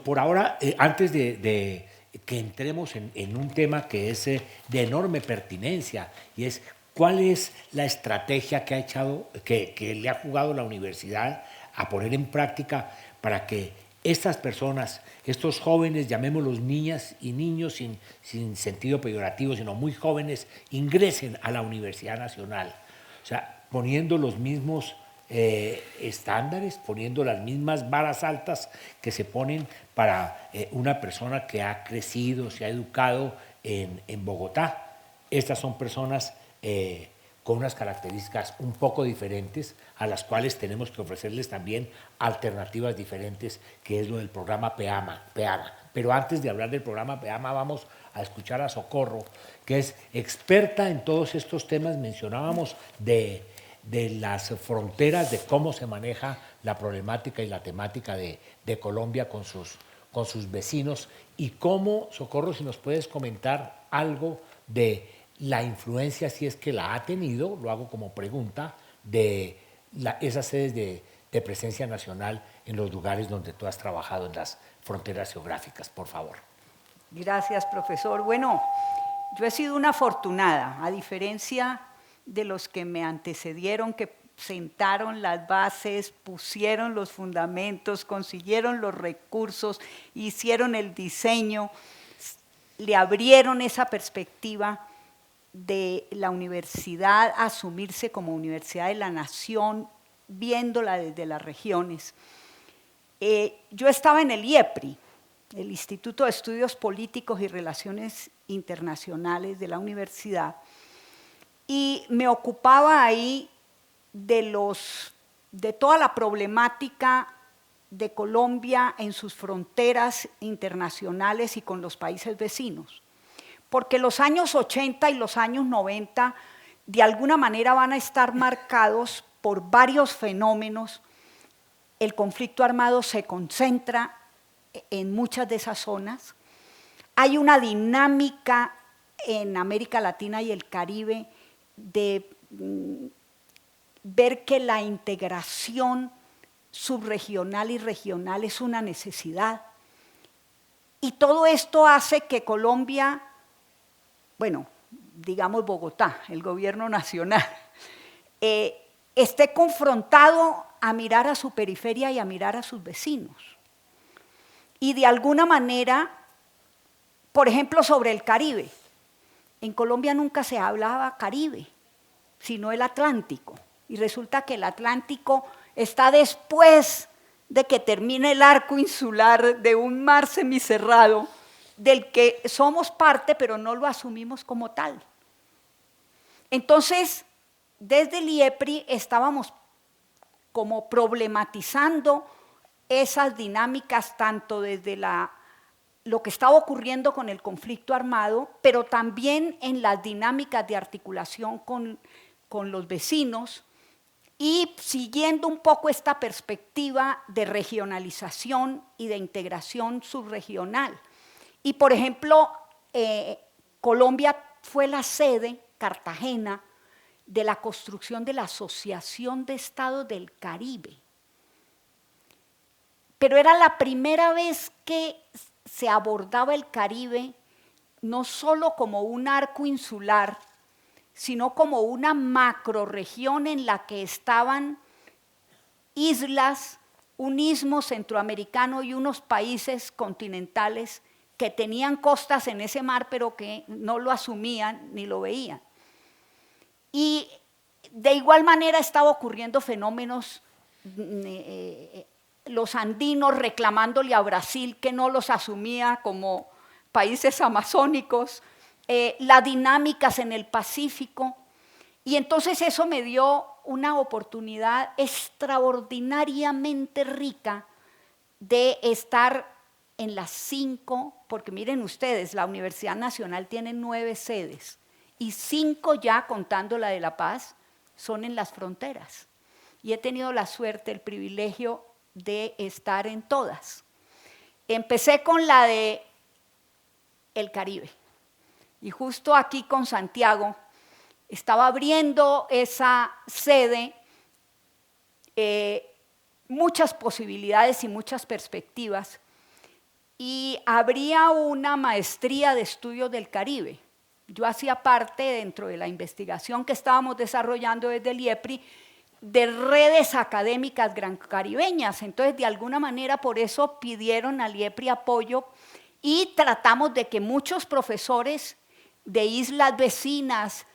Por ahora, antes de que entremos en un tema que es de enorme pertinencia, y es cuál es la estrategia que le ha jugado la universidad a poner en práctica para que estas personas, estos jóvenes, llamémoslos niñas y niños sin sentido peyorativo, sino muy jóvenes, ingresen a la Universidad Nacional. O sea, poniendo los mismos estándares, poniendo las mismas varas altas que se ponen para una persona que ha crecido, se ha educado en Bogotá. Estas son personas con unas características un poco diferentes, a las cuales tenemos que ofrecerles también alternativas diferentes, que es lo del programa PEAMA. Pero antes de hablar del programa PEAMA, vamos a escuchar a Socorro, que es experta en todos estos temas. Mencionábamos de las fronteras, de cómo se maneja la problemática y la temática de Colombia con sus vecinos, y cómo, Socorro, si nos puedes comentar algo de la influencia, si es que la ha tenido, lo hago como pregunta, de esas sedes de presencia nacional en los lugares donde tú has trabajado en las fronteras geográficas, por favor. Gracias, profesor. Bueno, yo he sido una afortunada, a diferencia de los que me antecedieron, que sentaron las bases, pusieron los fundamentos, consiguieron los recursos, hicieron el diseño, le abrieron esa perspectiva de la universidad a asumirse como universidad de la nación, viéndola desde las regiones. Yo estaba en el IEPRI, el Instituto de Estudios Políticos y Relaciones Internacionales de la universidad, y me ocupaba ahí de toda la problemática de Colombia en sus fronteras internacionales y con los países vecinos. Porque los años 80 y los años 90 de alguna manera van a estar marcados por varios fenómenos. El conflicto armado se concentra en muchas de esas zonas. Hay una dinámica en América Latina y el Caribe de ver que la integración subregional y regional es una necesidad. Y todo esto hace que Colombia, bueno, digamos Bogotá, el gobierno nacional, esté confrontado a mirar a su periferia y a mirar a sus vecinos. Y de alguna manera, por ejemplo, sobre el Caribe. En Colombia nunca se hablaba Caribe, sino el Atlántico. Y resulta que el Atlántico está después de que termine el arco insular de un mar semicerrado del que somos parte, pero no lo asumimos como tal. Entonces, desde el IEPRI estábamos como problematizando esas dinámicas, tanto desde lo que estaba ocurriendo con el conflicto armado, pero también en las dinámicas de articulación con los vecinos, y siguiendo un poco esta perspectiva de regionalización y de integración subregional. Y por ejemplo, Colombia fue la sede, Cartagena, de la construcción de la Asociación de Estados del Caribe. Pero era la primera vez que se abordaba el Caribe no solo como un arco insular, sino como una macrorregión en la que estaban islas, un istmo centroamericano y unos países continentales que tenían costas en ese mar, pero que no lo asumían ni lo veían. Y de igual manera estaba ocurriendo fenómenos, los andinos reclamándole a Brasil que no los asumía como países amazónicos, las dinámicas en el Pacífico, y entonces eso me dio una oportunidad extraordinariamente rica de estar en las 5, porque miren ustedes, la Universidad Nacional tiene 9 sedes, y 5 ya, contando la de La Paz, son en las fronteras. Y he tenido la suerte, el privilegio de estar en todas. Empecé con la de el Caribe. Y justo aquí con Santiago estaba abriendo esa sede muchas posibilidades y muchas perspectivas, y habría una maestría de estudios del Caribe. Yo hacía parte, dentro de la investigación que estábamos desarrollando desde el IEPRI, de redes académicas gran caribeñas. Entonces, de alguna manera, por eso pidieron al IEPRI apoyo y tratamos de que muchos profesores de islas vecinas,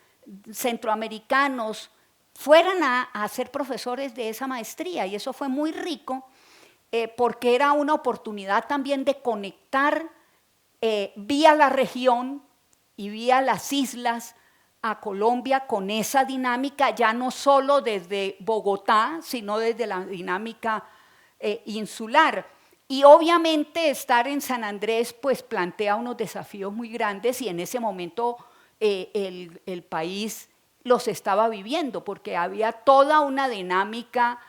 centroamericanos, fueran a ser profesores de esa maestría, y eso fue muy rico porque era una oportunidad también de conectar vía la región y vía las islas a Colombia con esa dinámica, ya no solo desde Bogotá, sino desde la dinámica insular. Y obviamente estar en San Andrés pues plantea unos desafíos muy grandes, y en ese momento el país los estaba viviendo, porque había toda una dinámica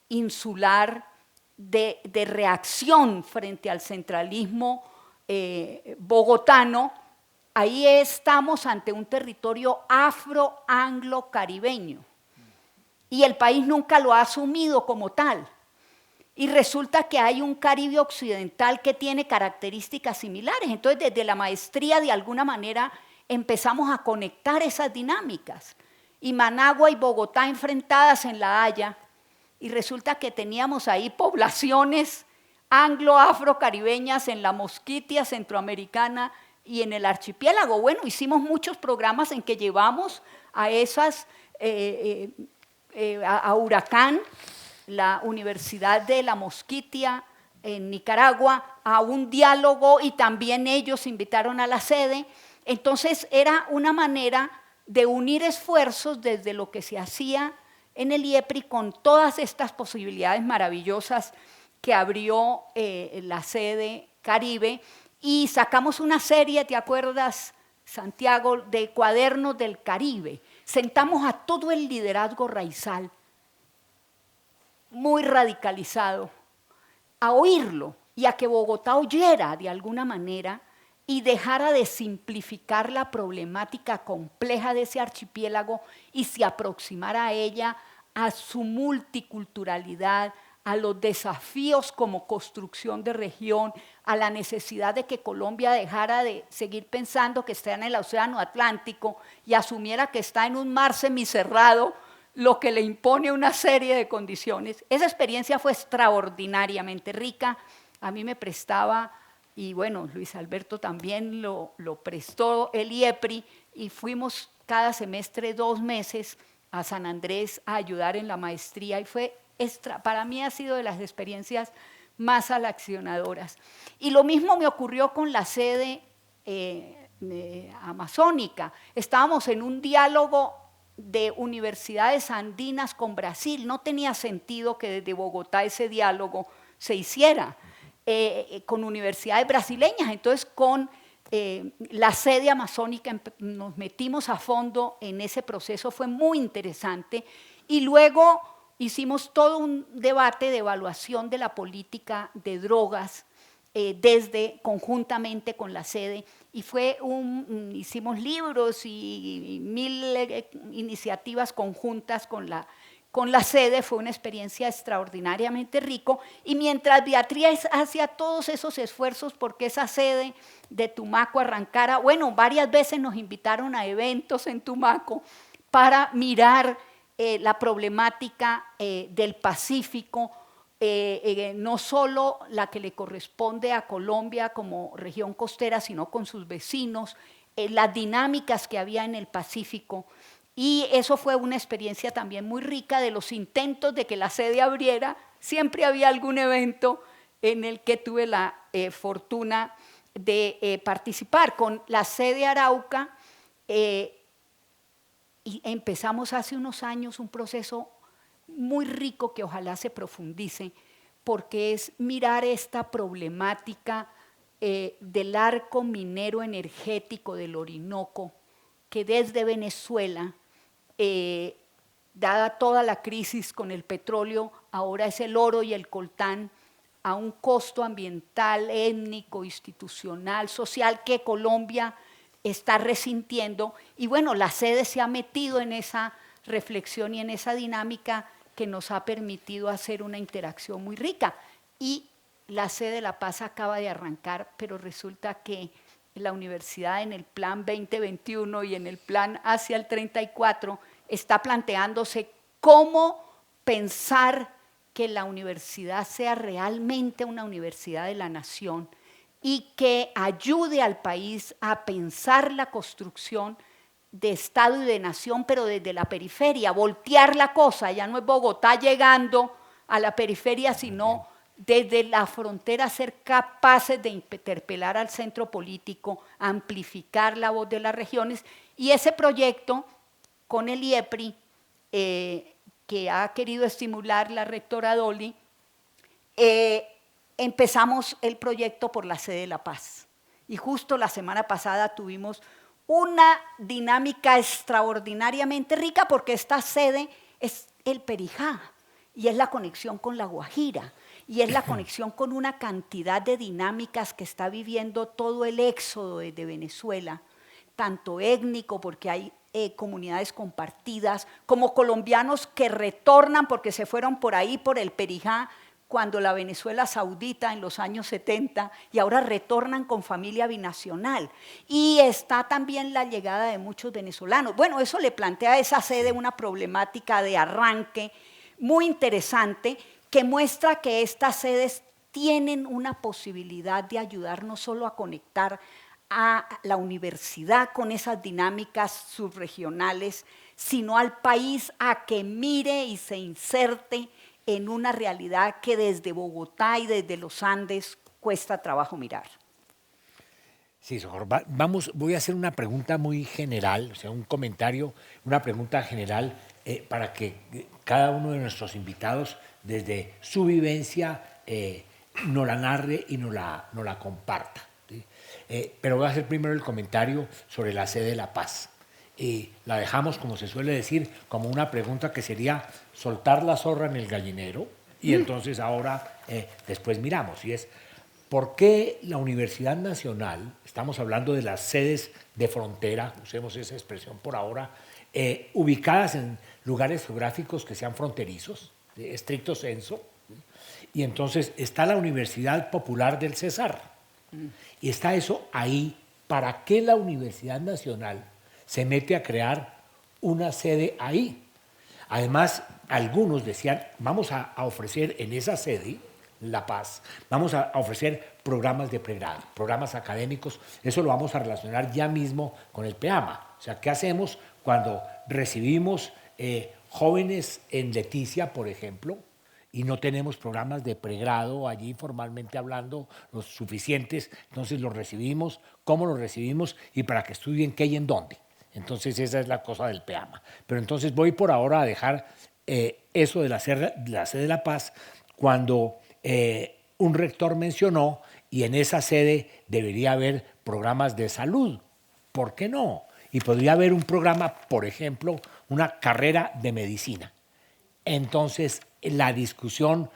insular de reacción frente al centralismo bogotano. Ahí estamos ante un territorio afro-anglo-caribeño, y el país nunca lo ha asumido como tal. Y resulta que hay un Caribe occidental que tiene características similares. Entonces, desde la maestría, de alguna manera, empezamos a conectar esas dinámicas. Y Managua y Bogotá enfrentadas en La Haya, y resulta que teníamos ahí poblaciones anglo-afro-caribeñas en la Mosquitia centroamericana y en el archipiélago. Bueno, hicimos muchos programas en que llevamos a esas, a Huracán, la Universidad de la Mosquitia en Nicaragua, a un diálogo, y también ellos invitaron a la sede. Entonces era una manera de unir esfuerzos desde lo que se hacía en el IEPRI con todas estas posibilidades maravillosas que abrió la sede Caribe, y sacamos una serie, ¿te acuerdas, Santiago?, de cuadernos del Caribe. Sentamos a todo el liderazgo raizal, muy radicalizado, a oírlo y a que Bogotá oyera de alguna manera y dejara de simplificar la problemática compleja de ese archipiélago y se aproximara a ella, a su multiculturalidad, a los desafíos como construcción de región, a la necesidad de que Colombia dejara de seguir pensando que está en el Océano Atlántico y asumiera que está en un mar semicerrado, lo que le impone una serie de condiciones. Esa experiencia fue extraordinariamente rica. A mí me prestaba, y bueno, Luis Alberto también lo prestó, el IEPRI, y fuimos cada semestre 2 meses a San Andrés a ayudar en la maestría, y fue para mí ha sido de las experiencias más aleccionadoras. Y lo mismo me ocurrió con la sede amazónica. Estábamos en un diálogo de universidades andinas con Brasil. No tenía sentido que desde Bogotá ese diálogo se hiciera con universidades brasileñas. Entonces, con la sede amazónica nos metimos a fondo en ese proceso, fue muy interesante. Y luego hicimos todo un debate de evaluación de la política de drogas conjuntamente con la sede, y hicimos libros y 1000 iniciativas conjuntas con la sede. Fue una experiencia extraordinariamente rico, y mientras Beatriz hacía todos esos esfuerzos porque esa sede de Tumaco arrancara, bueno, varias veces nos invitaron a eventos en Tumaco para mirar la problemática del Pacífico, no solo la que le corresponde a Colombia como región costera, sino con sus vecinos, las dinámicas que había en el Pacífico. Y eso fue una experiencia también muy rica. De los intentos de que la sede abriera, siempre había algún evento en el que tuve la fortuna de participar. Con la sede Arauca, y empezamos hace unos años un proceso muy rico que ojalá se profundice, porque es mirar esta problemática del arco minero energético del Orinoco, que desde Venezuela, dada toda la crisis con el petróleo, ahora es el oro y el coltán, a un costo ambiental, étnico, institucional, social, que Colombia está resintiendo. Y bueno, la sede se ha metido en esa reflexión y en esa dinámica que nos ha permitido hacer una interacción muy rica. Y la sede de La Paz acaba de arrancar, pero resulta que la universidad en el plan 2021 y en el plan hacia el 34 está planteándose cómo pensar que la universidad sea realmente una universidad de la nación y que ayude al país a pensar la construcción de Estado y de nación, pero desde la periferia, voltear la cosa. Ya no es Bogotá llegando a la periferia, sino desde la frontera ser capaces de interpelar al centro político, amplificar la voz de las regiones. Y ese proyecto con el IEPRI, que ha querido estimular la rectora Dolly, empezamos el proyecto por la sede de La Paz. Y justo la semana pasada tuvimos una dinámica extraordinariamente rica, porque esta sede es el Perijá y es la conexión con La Guajira y es la conexión con una cantidad de dinámicas que está viviendo todo el éxodo desde Venezuela, tanto étnico, porque hay comunidades compartidas, como colombianos que retornan porque se fueron por ahí, por el Perijá, cuando la Venezuela saudita en los años 70, y ahora retornan con familia binacional. Y está también la llegada de muchos venezolanos. Bueno, eso le plantea a esa sede una problemática de arranque muy interesante, que muestra que estas sedes tienen una posibilidad de ayudar no solo a conectar a la universidad con esas dinámicas subregionales, sino al país a que mire y se inserte en una realidad que desde Bogotá y desde los Andes cuesta trabajo mirar. Sí, Socorro, voy a hacer una pregunta muy general, o sea, un comentario, una pregunta general para que cada uno de nuestros invitados, desde su vivencia, nos la narre y nos la comparta, ¿sí? Pero voy a hacer primero el comentario sobre la sede de La Paz. La dejamos, como se suele decir, como una pregunta que sería soltar la zorra en el gallinero, y entonces ahora después miramos, y es ¿por qué la Universidad Nacional, estamos hablando de las sedes de frontera, usemos esa expresión por ahora, ubicadas en lugares geográficos que sean fronterizos, de estricto senso, y entonces está la Universidad Popular del Cesar, y está eso ahí? ¿Para qué la Universidad Nacional se mete a crear una sede ahí? Además, algunos decían, vamos a ofrecer en esa sede, La Paz, vamos a ofrecer programas de pregrado, programas académicos, eso lo vamos a relacionar ya mismo con el PEAMA. O sea, ¿qué hacemos cuando recibimos jóvenes en Leticia, por ejemplo, y no tenemos programas de pregrado allí formalmente hablando los suficientes? Entonces los recibimos, ¿cómo los recibimos? Y para que estudien qué y en dónde. Entonces esa es la cosa del PEAMA. Pero entonces voy por ahora a dejar eso de la sede de La Paz, cuando un rector mencionó, y en esa sede debería haber programas de salud. ¿Por qué no? Y podría haber un programa, por ejemplo, una carrera de medicina. Entonces la discusión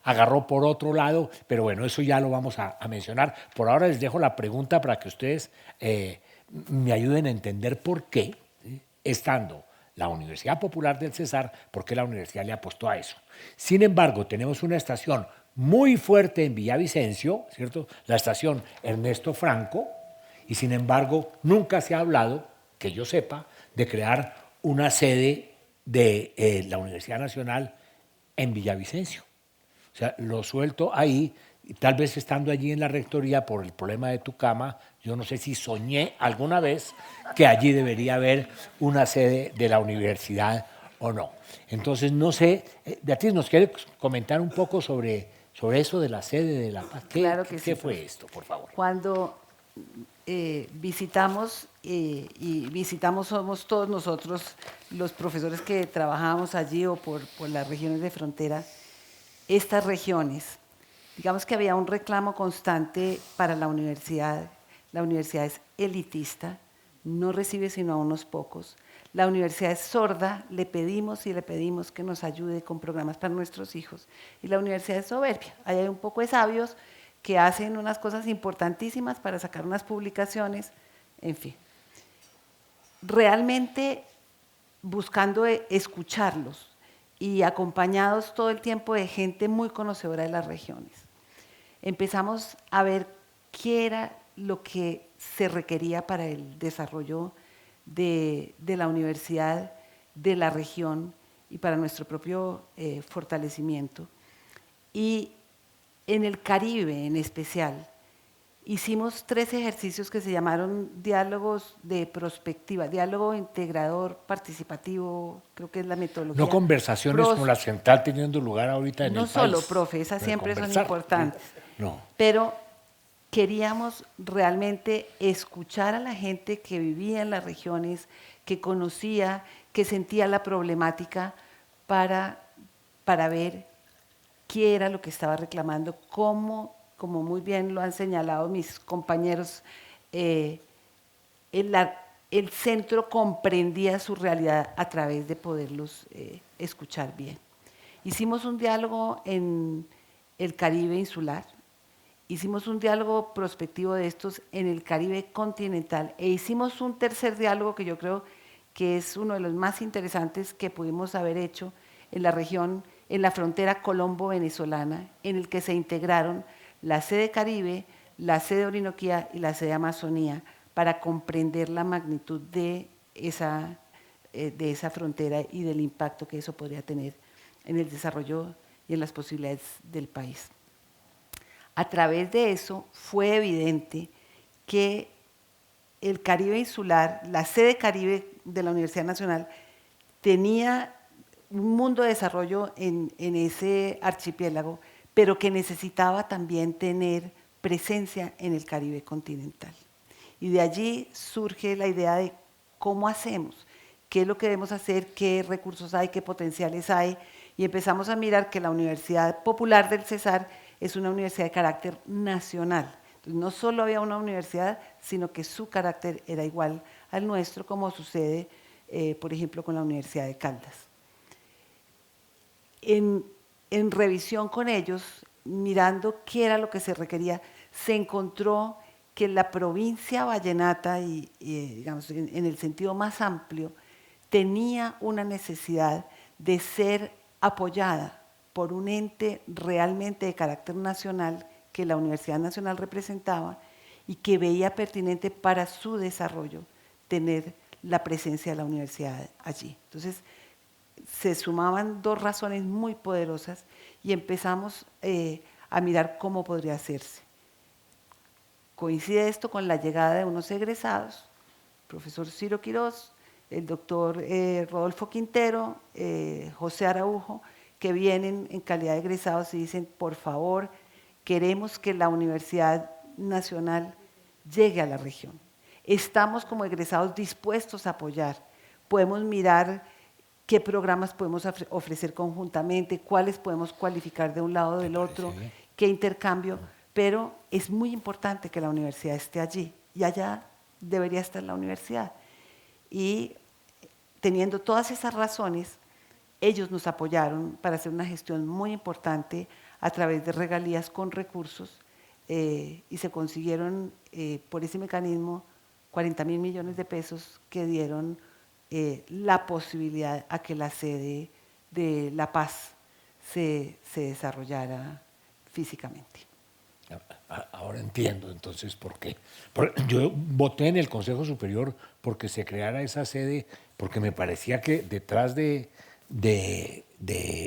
agarró por otro lado, pero bueno, eso ya lo vamos a mencionar. Por ahora les dejo la pregunta para que ustedes me ayuden a entender por qué, ¿sí?, estando la Universidad Popular del Cesar, por qué la universidad le apostó a eso. Sin embargo, tenemos una estación muy fuerte en Villavicencio, ¿cierto?, la estación Ernesto Franco, y sin embargo nunca se ha hablado, que yo sepa, de crear una sede de la Universidad Nacional en Villavicencio. O sea, lo suelto ahí, y tal vez estando allí en la rectoría por el problema de Tucama, yo no sé si soñé alguna vez que allí debería haber una sede de la universidad o no. Entonces, no sé, Beatriz, ¿nos quiere comentar un poco sobre eso de la sede de La Paz? Claro que sí. ¿Qué fue esto, por favor? Cuando visitamos, y visitamos somos todos nosotros, los profesores que trabajamos allí o por las regiones de frontera, estas regiones, digamos que había un reclamo constante para la universidad. La universidad es elitista, no recibe sino a unos pocos. La universidad es sorda, le pedimos y le pedimos que nos ayude con programas para nuestros hijos. Y la universidad es soberbia. Ahí hay un poco de sabios que hacen unas cosas importantísimas para sacar unas publicaciones, en fin. Realmente buscando escucharlos y acompañados todo el tiempo de gente muy conocedora de las regiones. Empezamos a ver qué era lo que se requería para el desarrollo de la universidad, de la región y para nuestro propio fortalecimiento. Y en el Caribe en especial, hicimos 3 ejercicios que se llamaron diálogos de prospectiva, diálogo integrador participativo, creo que es la metodología. No conversaciones como la central teniendo lugar ahorita en el país. No solo, profe, esas siempre son importantes. No. Pero queríamos realmente escuchar a la gente que vivía en las regiones, que conocía, que sentía la problemática para ver qué era lo que estaba reclamando, cómo, como muy bien lo han señalado mis compañeros, el centro comprendía su realidad a través de poderlos escuchar bien. Hicimos un diálogo en el Caribe insular, hicimos un diálogo prospectivo de estos en el Caribe continental e hicimos un tercer diálogo que yo creo que es uno de los más interesantes que pudimos haber hecho en la región, en la frontera colombo-venezolana, en el que se integraron la sede Caribe, la sede Orinoquía y la sede Amazonía para comprender la magnitud de esa frontera y del impacto que eso podría tener en el desarrollo y en las posibilidades del país. A través de eso fue evidente que el Caribe insular, la sede Caribe de la Universidad Nacional, tenía un mundo de desarrollo en ese archipiélago, pero que necesitaba también tener presencia en el Caribe continental. Y de allí surge la idea de cómo hacemos, qué es lo que debemos hacer, qué recursos hay, qué potenciales hay, y empezamos a mirar que la Universidad Popular del Cesar es una universidad de carácter nacional. Entonces, no solo había una universidad, sino que su carácter era igual al nuestro, como sucede, por ejemplo, con la Universidad de Caldas. En revisión con ellos, mirando qué era lo que se requería, se encontró que la provincia vallenata, digamos, en el sentido más amplio, tenía una necesidad de ser apoyada por un ente realmente de carácter nacional que la Universidad Nacional representaba y que veía pertinente para su desarrollo tener la presencia de la universidad allí. Entonces, se sumaban 2 razones muy poderosas y empezamos a mirar cómo podría hacerse. Coincide esto con la llegada de unos egresados, el profesor Ciro Quirós, el doctor Rodolfo Quintero, José Araujo, que vienen en calidad de egresados y dicen, por favor, queremos que la Universidad Nacional llegue a la región. Estamos como egresados dispuestos a apoyar, podemos mirar qué programas podemos ofrecer conjuntamente, cuáles podemos cualificar de un lado o del otro, qué intercambio, pero es muy importante que la universidad esté allí y allá debería estar la universidad. Y teniendo todas esas razones, ellos nos apoyaron para hacer una gestión muy importante a través de regalías con recursos y se consiguieron por ese mecanismo 40.000 millones de pesos que dieron la posibilidad a que la sede de La Paz se desarrollara físicamente. Ahora entiendo entonces por qué. Yo voté en el Consejo Superior porque se creara esa sede, porque me parecía que detrás de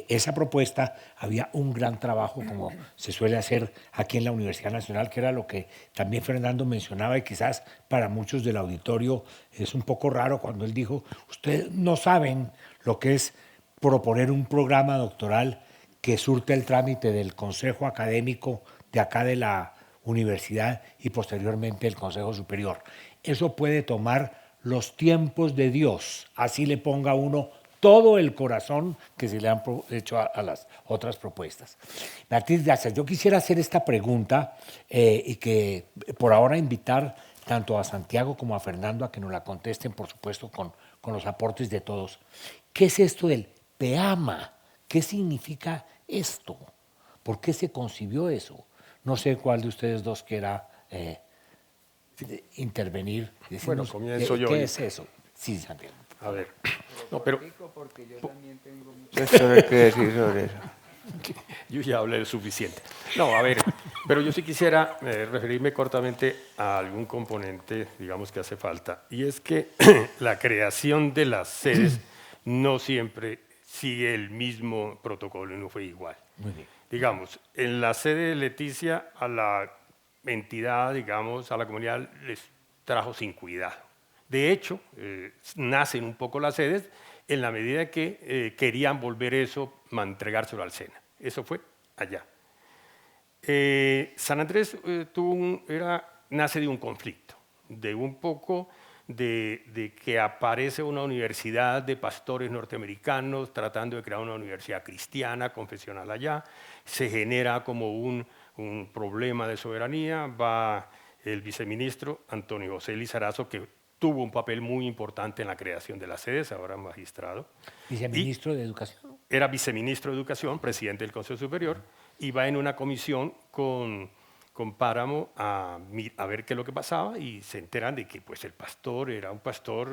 esa propuesta había un gran trabajo, como se suele hacer aquí en la Universidad Nacional, que era lo que también Fernando mencionaba, y quizás para muchos del auditorio es un poco raro cuando él dijo, ustedes no saben lo que es proponer un programa doctoral que surte el trámite del Consejo Académico de acá de la universidad y posteriormente el Consejo Superior. Eso puede tomar los tiempos de Dios, así le ponga uno todo el corazón que se le han hecho a las otras propuestas. Martín, gracias. Yo quisiera hacer esta pregunta y que por ahora invitar tanto a Santiago como a Fernando a que nos la contesten, por supuesto, con los aportes de todos. ¿Qué es esto del PEAMA? ¿Qué significa esto? ¿Por qué se concibió eso? No sé cuál de ustedes dos quiera intervenir. Bueno, comienzo yo. ¿Qué es eso? Sí, Santiago. A ver, No, pero Porque yo también tengo muchas cosas que decir sobre eso. yo ya hablé suficiente. No, a ver, pero yo sí quisiera referirme cortamente a algún componente, digamos, que hace falta. Y es que la creación de las sedes no siempre sigue el mismo protocolo y no fue igual. Muy bien. Digamos, en la sede de Leticia, a la entidad, digamos, a la comunidad les trajo sin cuidado. De hecho, nacen un poco las sedes en la medida que querían volver eso, entregárselo al SENA. Eso fue allá. San Andrés nace de un conflicto, de un poco de que aparece una universidad de pastores norteamericanos tratando de crear una universidad cristiana, confesional allá. Se genera como un problema de soberanía. Va el viceministro Antonio José Lizarazo, que tuvo un papel muy importante en la creación de las sedes, ahora magistrado. Viceministro de Educación. Era viceministro de Educación, presidente del Consejo Superior, y va en una comisión con Páramo a ver qué es lo que pasaba y se enteran de que pues, el pastor era un pastor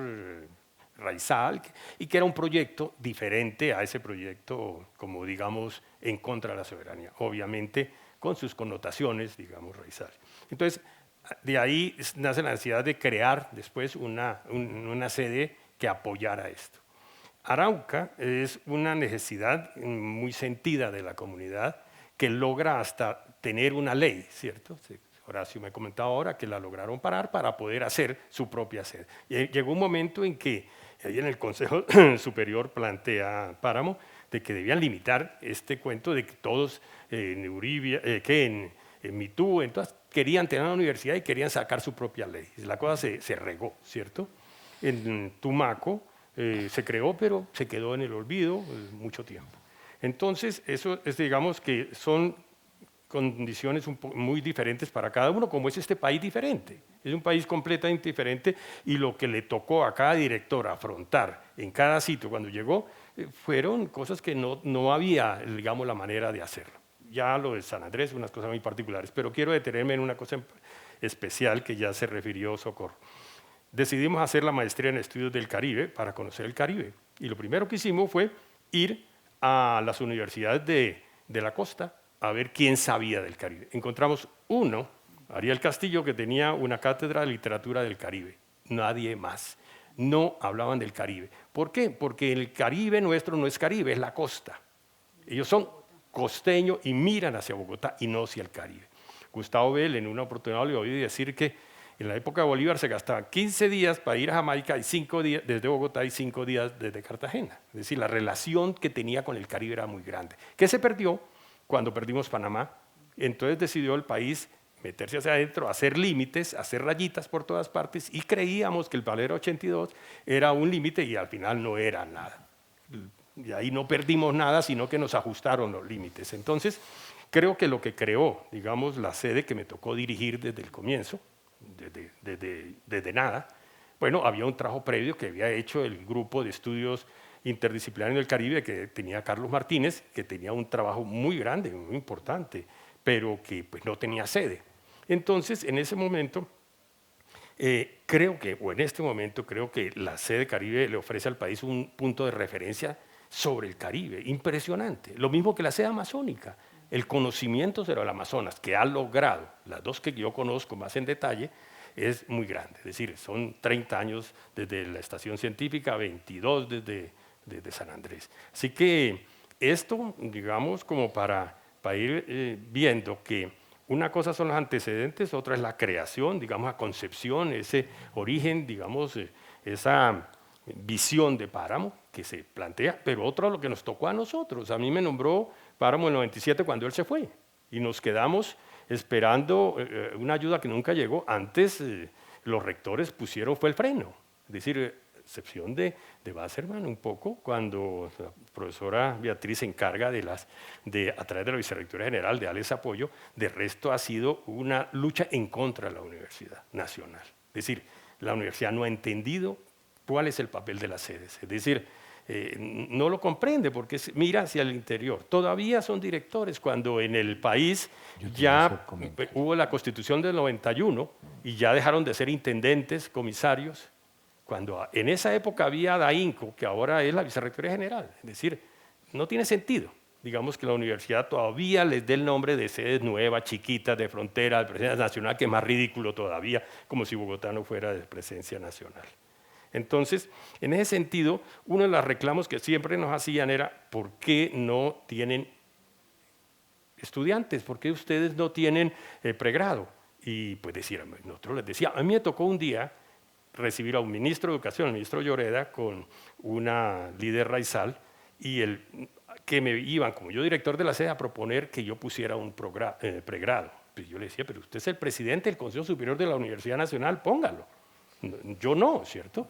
raizal y que era un proyecto diferente a ese proyecto, como digamos, en contra de la soberanía, obviamente con sus connotaciones, digamos, raizales. Entonces, de ahí nace la necesidad de crear después una sede que apoyara esto. Arauca es una necesidad muy sentida de la comunidad que logra hasta tener una ley, ¿cierto? Horacio me comentaba ahora que la lograron parar para poder hacer su propia sede. Llegó un momento en que ahí en el Consejo Superior plantea Páramo de que debían limitar este cuento de que todos en Uribia, en Mitú, entonces querían tener una universidad y querían sacar su propia ley. La cosa se regó, ¿cierto? En Tumaco se creó, pero se quedó en el olvido mucho tiempo. Entonces, eso es, digamos, que son condiciones muy diferentes para cada uno, como es este país diferente. Es un país completamente diferente y lo que le tocó a cada director afrontar en cada sitio cuando llegó fueron cosas que no había, digamos, la manera de hacerlo. Ya lo de San Andrés, unas cosas muy particulares, pero quiero detenerme en una cosa especial que ya se refirió Socorro. Decidimos hacer la maestría en estudios del Caribe para conocer el Caribe y lo primero que hicimos fue ir a las universidades de la costa a ver quién sabía del Caribe. Encontramos uno, Ariel Castillo, que tenía una cátedra de literatura del Caribe. Nadie más. No hablaban del Caribe. ¿Por qué? Porque el Caribe nuestro no es Caribe, es la costa. Ellos son costeños y miran hacia Bogotá y no hacia el Caribe. Gustavo Bell en una oportunidad le oí decir que en la época de Bolívar se gastaban 15 días para ir a Jamaica y 5 días desde Bogotá y 5 días desde Cartagena. Es decir, la relación que tenía con el Caribe era muy grande. ¿Qué se perdió? Cuando perdimos Panamá, entonces decidió el país meterse hacia adentro, hacer límites, hacer rayitas por todas partes y creíamos que el Valero 82 era un límite y al final no era nada. Y ahí no perdimos nada, sino que nos ajustaron los límites. Entonces, creo que lo que creó, digamos, la sede que me tocó dirigir desde el comienzo, desde nada, bueno, había un trabajo previo que había hecho el grupo de estudios interdisciplinario del Caribe que tenía Carlos Martínez, que tenía un trabajo muy grande, muy importante, pero que pues, no tenía sede. Entonces, en ese momento, creo que la sede Caribe le ofrece al país un punto de referencia sobre el Caribe, impresionante. Lo mismo que la sede amazónica. El conocimiento sobre el Amazonas que ha logrado, las dos que yo conozco más en detalle, es muy grande. Es decir, son 30 años desde la estación científica, 22 desde San Andrés. Así que esto, digamos, como para ir viendo que una cosa son los antecedentes, otra es la creación, digamos, la concepción, ese origen, digamos, esa visión de Páramo que se plantea, pero otro es lo que nos tocó a nosotros. A mí me nombró Páramo en el 97 cuando él se fue y nos quedamos esperando una ayuda que nunca llegó. Antes los rectores fue el freno, es decir, excepción de Wasserman un poco, cuando la profesora Beatriz se encarga a través de la vicerrectora general de darles apoyo, de resto ha sido una lucha en contra de la Universidad Nacional. Es decir, la universidad no ha entendido cuál es el papel de las sedes, es decir, no lo comprende porque mira hacia el interior. Todavía son directores cuando en el país ya hubo la Constitución del 91 y ya dejaron de ser intendentes, comisarios, cuando en esa época había DAINCO, que ahora es la Vicerrectoría General. Es decir, no tiene sentido, digamos, que la universidad todavía les dé el nombre de sedes nuevas, chiquitas, de frontera, de presencia nacional, que es más ridículo todavía, como si Bogotá no fuera de presencia nacional. Entonces, en ese sentido, uno de los reclamos que siempre nos hacían era, ¿por qué no tienen estudiantes? ¿Por qué ustedes no tienen pregrado? Y pues nosotros les decía, a mí me tocó un día recibir a un ministro de Educación, el ministro Lloreda, con una líder Raizal, y que me iban, como yo director de la sede, a proponer que yo pusiera un pregrado. Pues yo le decía, pero usted es el presidente del Consejo Superior de la Universidad Nacional, póngalo. Yo no, ¿cierto?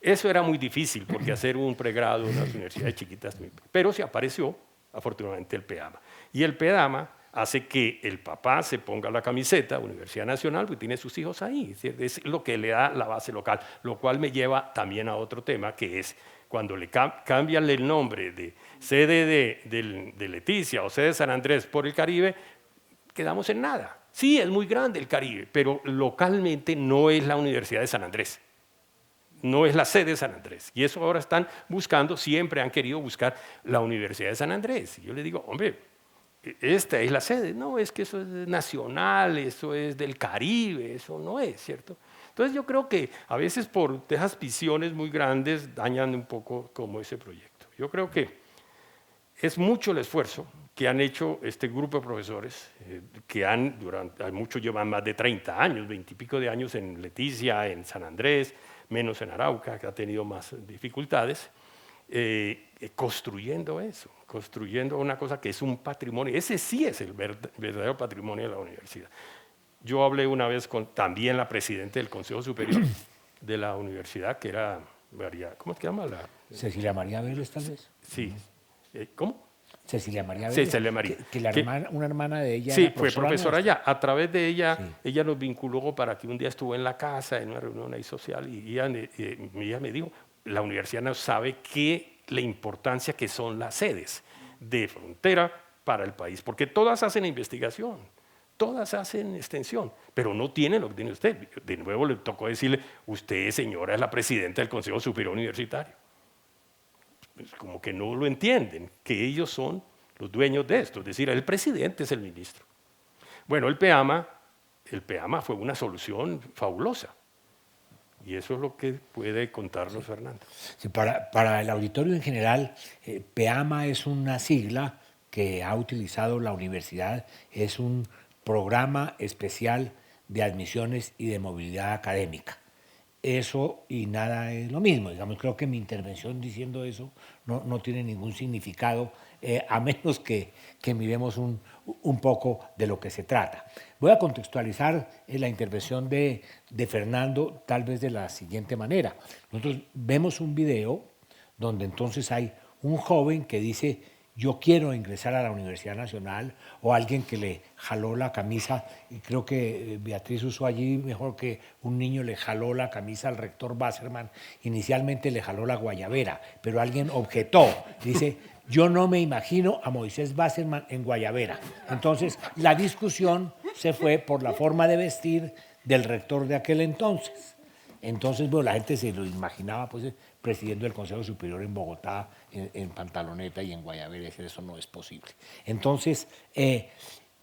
Eso era muy difícil, porque hacer un pregrado en las universidades chiquitas, pero se apareció, afortunadamente, el PEAMA. Y el PEAMA hace que el papá se ponga la camiseta, Universidad Nacional, porque tiene sus hijos ahí. Es lo que le da la base local, lo cual me lleva también a otro tema, que es cuando le cambian el nombre de sede de Leticia o sede de San Andrés por el Caribe, quedamos en nada. Sí, es muy grande el Caribe, pero localmente no es la Universidad de San Andrés. No es la sede de San Andrés. Y eso ahora están buscando, siempre han querido buscar la Universidad de San Andrés. Y yo le digo, hombre, esta es la sede. No, es que eso es nacional, eso es del Caribe, eso no es, ¿cierto? Entonces yo creo que a veces por esas visiones muy grandes dañan un poco como ese proyecto. Yo creo que es mucho el esfuerzo que han hecho este grupo de profesores, que muchos llevan más de 30 años, 20 y pico de años en Leticia, en San Andrés, menos en Arauca, que ha tenido más dificultades, construyendo eso, construyendo una cosa que es un patrimonio. Ese sí es el verdadero patrimonio de la universidad. Yo hablé una vez con también la presidenta del Consejo Superior de la universidad, que era María, ¿cómo se llama? Cecilia María Vélez, tal vez. Sí. ¿Cómo? Cecilia María Vélez. Cecilia María. Una hermana de ella. Sí, fue profesora allá. A través de ella, sí, ella nos vinculó para que un día estuvo en la casa, en una reunión ahí social, y ella me dijo, la universidad no sabe la importancia que son las sedes de frontera para el país, porque todas hacen investigación, todas hacen extensión, pero no tienen lo que tiene usted. De nuevo le tocó decirle, usted, señora, es la presidenta del Consejo Superior Universitario. Pues como que no lo entienden, que ellos son los dueños de esto, es decir, el presidente es el ministro. Bueno, el PEAMA fue una solución fabulosa, y eso es lo que puede contarnos Fernando. Sí, para el auditorio en general, PEAMA es una sigla que ha utilizado la universidad, es un programa especial de admisiones y de movilidad académica. Eso y nada es lo mismo. Digamos, creo que mi intervención diciendo eso no tiene ningún significado, a menos que miremos un poco de lo que se trata. Voy a contextualizar la intervención de Fernando tal vez de la siguiente manera. Nosotros vemos un video donde entonces hay un joven que dice, yo quiero ingresar a la Universidad Nacional, o alguien que le jaló la camisa, y creo que Beatriz usó allí mejor que un niño le jaló la camisa al rector Wasserman, inicialmente le jaló la guayabera, pero alguien objetó, dice, yo no me imagino a Moisés Wasserman en guayabera. Entonces la discusión se fue por la forma de vestir del rector de aquel entonces. Entonces, bueno, la gente se lo imaginaba pues presidiendo el Consejo Superior en Bogotá, en pantaloneta y en guayabera, eso no es posible. Entonces,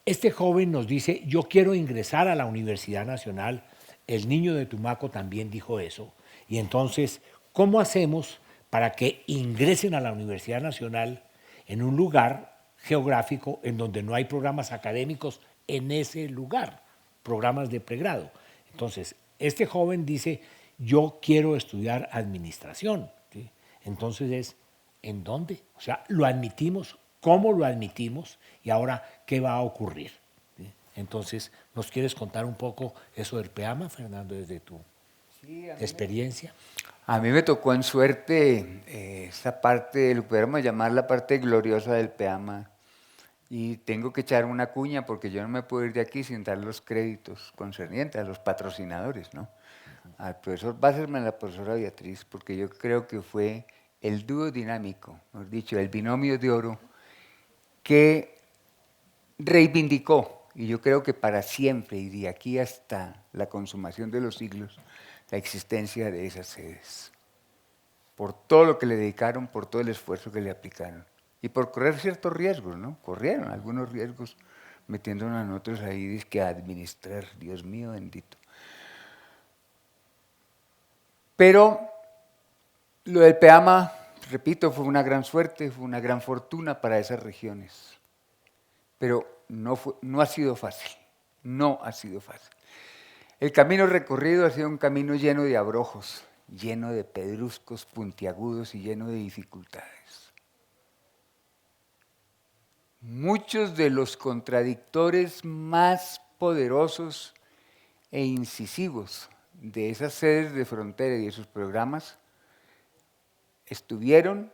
este joven nos dice, yo quiero ingresar a la Universidad Nacional, el niño de Tumaco también dijo eso, y entonces, ¿cómo hacemos para que ingresen a la Universidad Nacional en un lugar geográfico en donde no hay programas académicos en ese lugar, programas de pregrado? Entonces, este joven dice, yo quiero estudiar administración, ¿sí? Entonces es, ¿en dónde? O sea, lo admitimos, ¿cómo lo admitimos? Y ahora, ¿qué va a ocurrir? ¿Sí? Entonces, ¿nos quieres contar un poco eso del PEAMA, Fernando, desde tu experiencia? A mí me tocó en suerte esa parte, lo pudiéramos llamar la parte gloriosa del PEAMA. Y tengo que echar una cuña porque yo no me puedo ir de aquí sin dar los créditos concernientes a los patrocinadores, ¿no? Al profesor Wasserman y a la profesora Beatriz, porque yo creo que fue el dúo dinámico, mejor dicho, el binomio de oro, que reivindicó, y yo creo que para siempre y de aquí hasta la consumación de los siglos, la existencia de esas sedes, por todo lo que le dedicaron, por todo el esfuerzo que le aplicaron y por correr ciertos riesgos, ¿no? Corrieron algunos riesgos metiéndonos a nosotros ahí, dizque a administrar, Dios mío bendito. Pero lo del PEAMA, repito, fue una gran suerte, fue una gran fortuna para esas regiones. Pero no ha sido fácil, no ha sido fácil. El camino recorrido ha sido un camino lleno de abrojos, lleno de pedruscos puntiagudos y lleno de dificultades. Muchos de los contradictores más poderosos e incisivos de esas sedes de frontera y de sus programas estuvieron,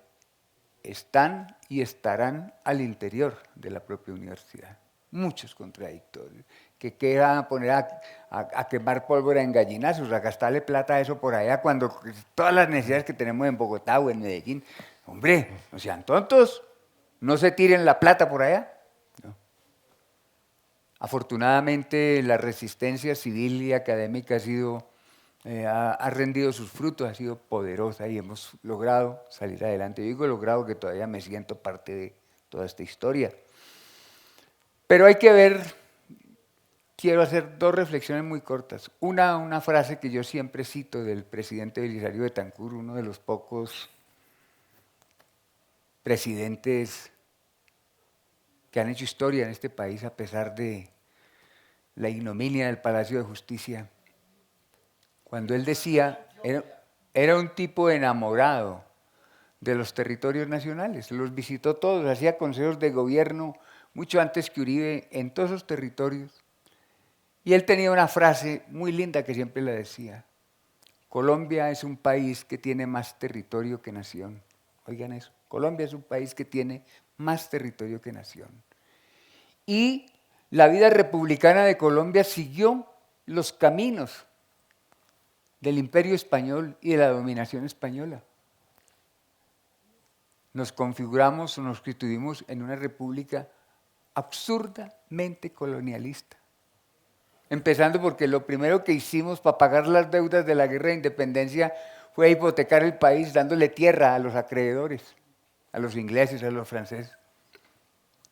están y estarán al interior de la propia universidad. Muchos contradictorios, que van a poner a quemar pólvora en gallinazos, a gastarle plata a eso por allá, cuando todas las necesidades que tenemos en Bogotá o en Medellín, hombre, no sean tontos, no se tiren la plata por allá. No. Afortunadamente la resistencia civil y académica ha rendido sus frutos, ha sido poderosa y hemos logrado salir adelante. Yo digo logrado que todavía me siento parte de toda esta historia. Pero hay que ver, quiero hacer dos reflexiones muy cortas. Una frase que yo siempre cito del presidente Belisario Betancur, uno de los pocos presidentes que han hecho historia en este país a pesar de la ignominia del Palacio de Justicia. Cuando él decía, era un tipo enamorado de los territorios nacionales, los visitó todos, hacía consejos de gobierno mucho antes que Uribe en todos esos territorios. Y él tenía una frase muy linda que siempre la decía: Colombia es un país que tiene más territorio que nación. Oigan eso, Colombia es un país que tiene más territorio que nación. Y la vida republicana de Colombia siguió los caminos del Imperio Español y de la dominación española. Nos configuramos o nos constituimos en una república absurdamente colonialista. Empezando porque lo primero que hicimos para pagar las deudas de la guerra de independencia fue hipotecar el país dándole tierra a los acreedores, a los ingleses, a los franceses,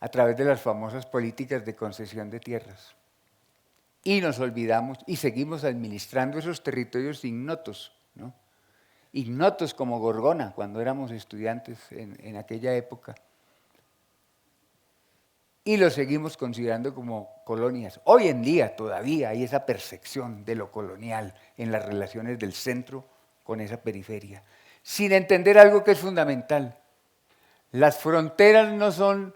a través de las famosas políticas de concesión de tierras. Y nos olvidamos y seguimos administrando esos territorios ignotos, ¿no? Ignotos como Gorgona, cuando éramos estudiantes en aquella época. Y los seguimos considerando como colonias. Hoy en día todavía hay esa percepción de lo colonial en las relaciones del centro con esa periferia, sin entender algo que es fundamental. Las fronteras no son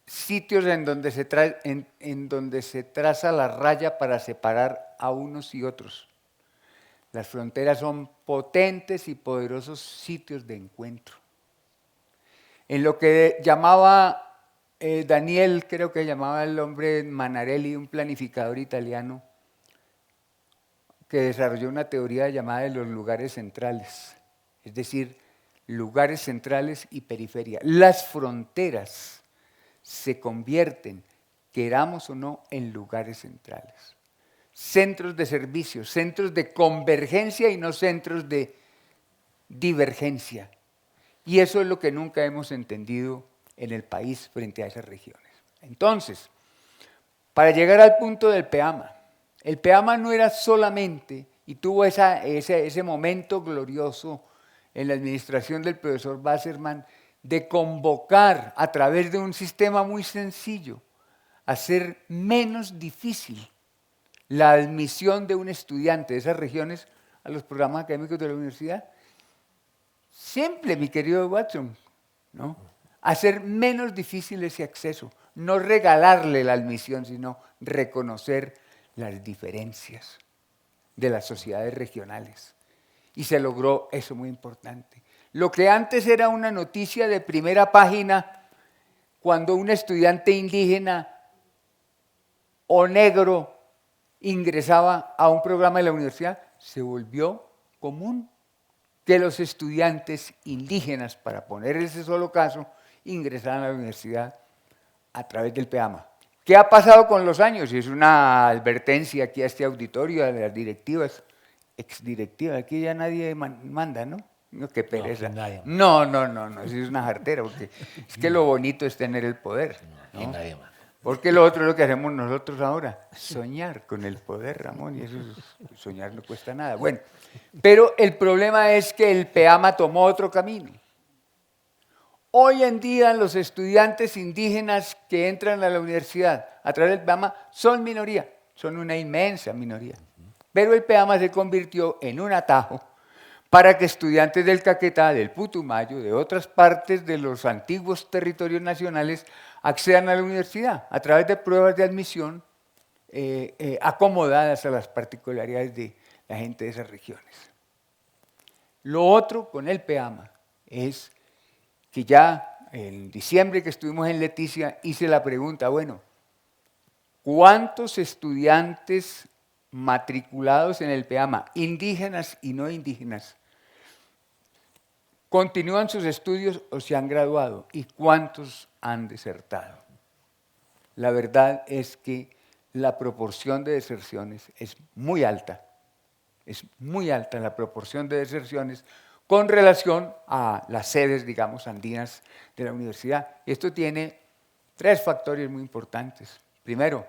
sitios en donde se traza la raya para separar a unos y otros. Las fronteras son potentes y poderosos sitios de encuentro. En lo que llamaba Daniel, creo que llamaba el hombre Manarelli, un planificador italiano, que desarrolló una teoría llamada de los lugares centrales, es decir, lugares centrales y periferia. Las fronteras se convierten, queramos o no, en lugares centrales. Centros de servicio, centros de convergencia y no centros de divergencia. Y eso es lo que nunca hemos entendido en el país frente a esas regiones. Entonces, para llegar al punto del PEAMA, el PEAMA no era solamente, y tuvo ese momento glorioso en la administración del profesor Wasserman, de convocar a través de un sistema muy sencillo, hacer menos difícil la admisión de un estudiante de esas regiones a los programas académicos de la universidad. Simple, mi querido Watson, ¿no? Hacer menos difícil ese acceso, no regalarle la admisión, sino reconocer las diferencias de las sociedades regionales. Y se logró eso muy importante. Lo que antes era una noticia de primera página, cuando un estudiante indígena o negro ingresaba a un programa de la universidad, se volvió común que los estudiantes indígenas, para poner ese solo caso, ingresaran a la universidad a través del PEAMA. ¿Qué ha pasado con los años? Y es una advertencia aquí a este auditorio, a las directivas. exdirectiva, aquí ya nadie manda, ¿no? No, qué pereza. pues nadie. No, eso es una jartera, porque es que lo bonito es tener el poder, Aquí ¿no? nadie más. Porque lo otro es lo que hacemos nosotros ahora, soñar con el poder, Ramón, y eso soñar no cuesta nada. Bueno, pero el problema es que el PEAMA tomó otro camino. Hoy en día los estudiantes indígenas que entran a la universidad a través del PEAMA son minoría, son una inmensa minoría. Pero el PEAMA se convirtió en un atajo para que estudiantes del Caquetá, del Putumayo, de otras partes de los antiguos territorios nacionales accedan a la universidad a través de pruebas de admisión acomodadas a las particularidades de la gente de esas regiones. Lo otro con el PEAMA es que ya en diciembre que estuvimos en Leticia hice la pregunta, bueno, ¿cuántos estudiantes matriculados en el PEAMA, indígenas y no indígenas, continúan sus estudios o se han graduado? ¿Y cuántos han desertado? La verdad es que la proporción de deserciones es muy alta la proporción de deserciones con relación a las sedes, digamos, andinas de la universidad. Esto tiene 3 factores muy importantes. Primero,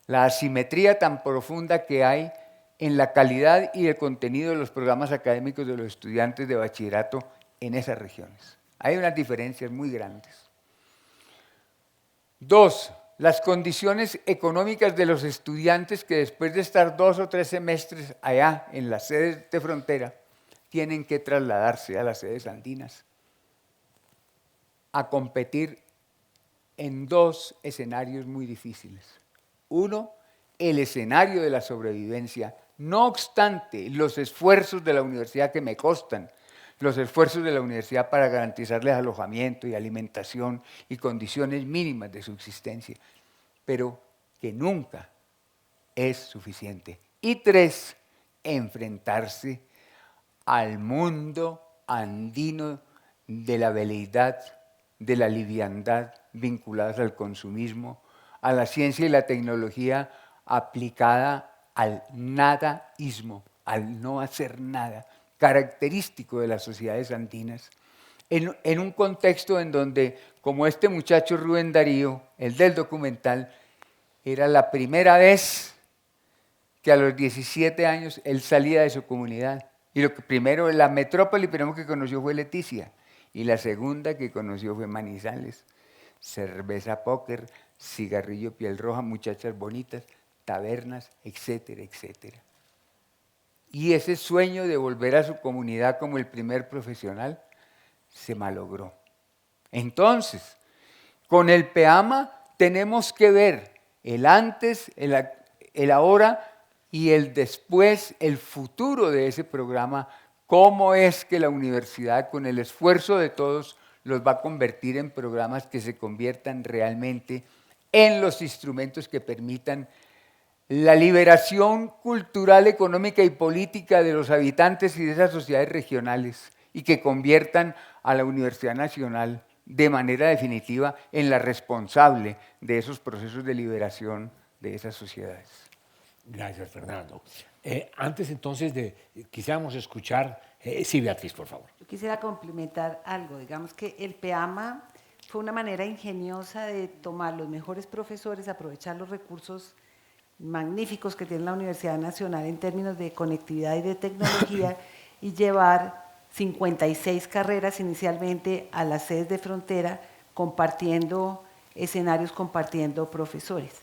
la asimetría tan profunda que hay en la calidad y el contenido de los programas académicos de los estudiantes de bachillerato en esas regiones. Hay unas diferencias muy grandes. 2, las condiciones económicas de los estudiantes que después de estar 2 o 3 semestres allá en las sedes de frontera tienen que trasladarse a las sedes andinas a competir en 2 escenarios muy difíciles. Uno, el escenario de la sobrevivencia. No obstante los esfuerzos de la universidad que me costan, los esfuerzos de la universidad para garantizarles alojamiento y alimentación y condiciones mínimas de subsistencia, pero que nunca es suficiente. Y 3, enfrentarse al mundo andino de la veleidad, de la liviandad vinculadas al consumismo, a la ciencia y la tecnología aplicada al nadaísmo, al no hacer nada, característico de las sociedades andinas, en un contexto en donde, como este muchacho Rubén Darío, el del documental, era la primera vez que a los 17 años él salía de su comunidad. Y la metrópoli primero que conoció fue Leticia, y la segunda que conoció fue Manizales. Cerveza, póker, cigarrillo, piel roja, muchachas bonitas, tabernas, etcétera, etcétera. Y ese sueño de volver a su comunidad como el primer profesional se malogró. Entonces, con el PEAMA tenemos que ver el antes, el ahora y el después, el futuro de ese programa, cómo es que la universidad, con el esfuerzo de todos, los va a convertir en programas que se conviertan realmente en los instrumentos que permitan la liberación cultural, económica y política de los habitantes y de esas sociedades regionales y que conviertan a la Universidad Nacional de manera definitiva en la responsable de esos procesos de liberación de esas sociedades. Gracias, Fernando. Antes entonces quisiéramos escuchar, sí, Beatriz, por favor. Yo quisiera complementar algo. Digamos que el PEAMA fue una manera ingeniosa de tomar los mejores profesores, aprovechar los recursos magníficos que tiene la Universidad Nacional en términos de conectividad y de tecnología y llevar 56 carreras inicialmente a las sedes de frontera, compartiendo escenarios, compartiendo profesores.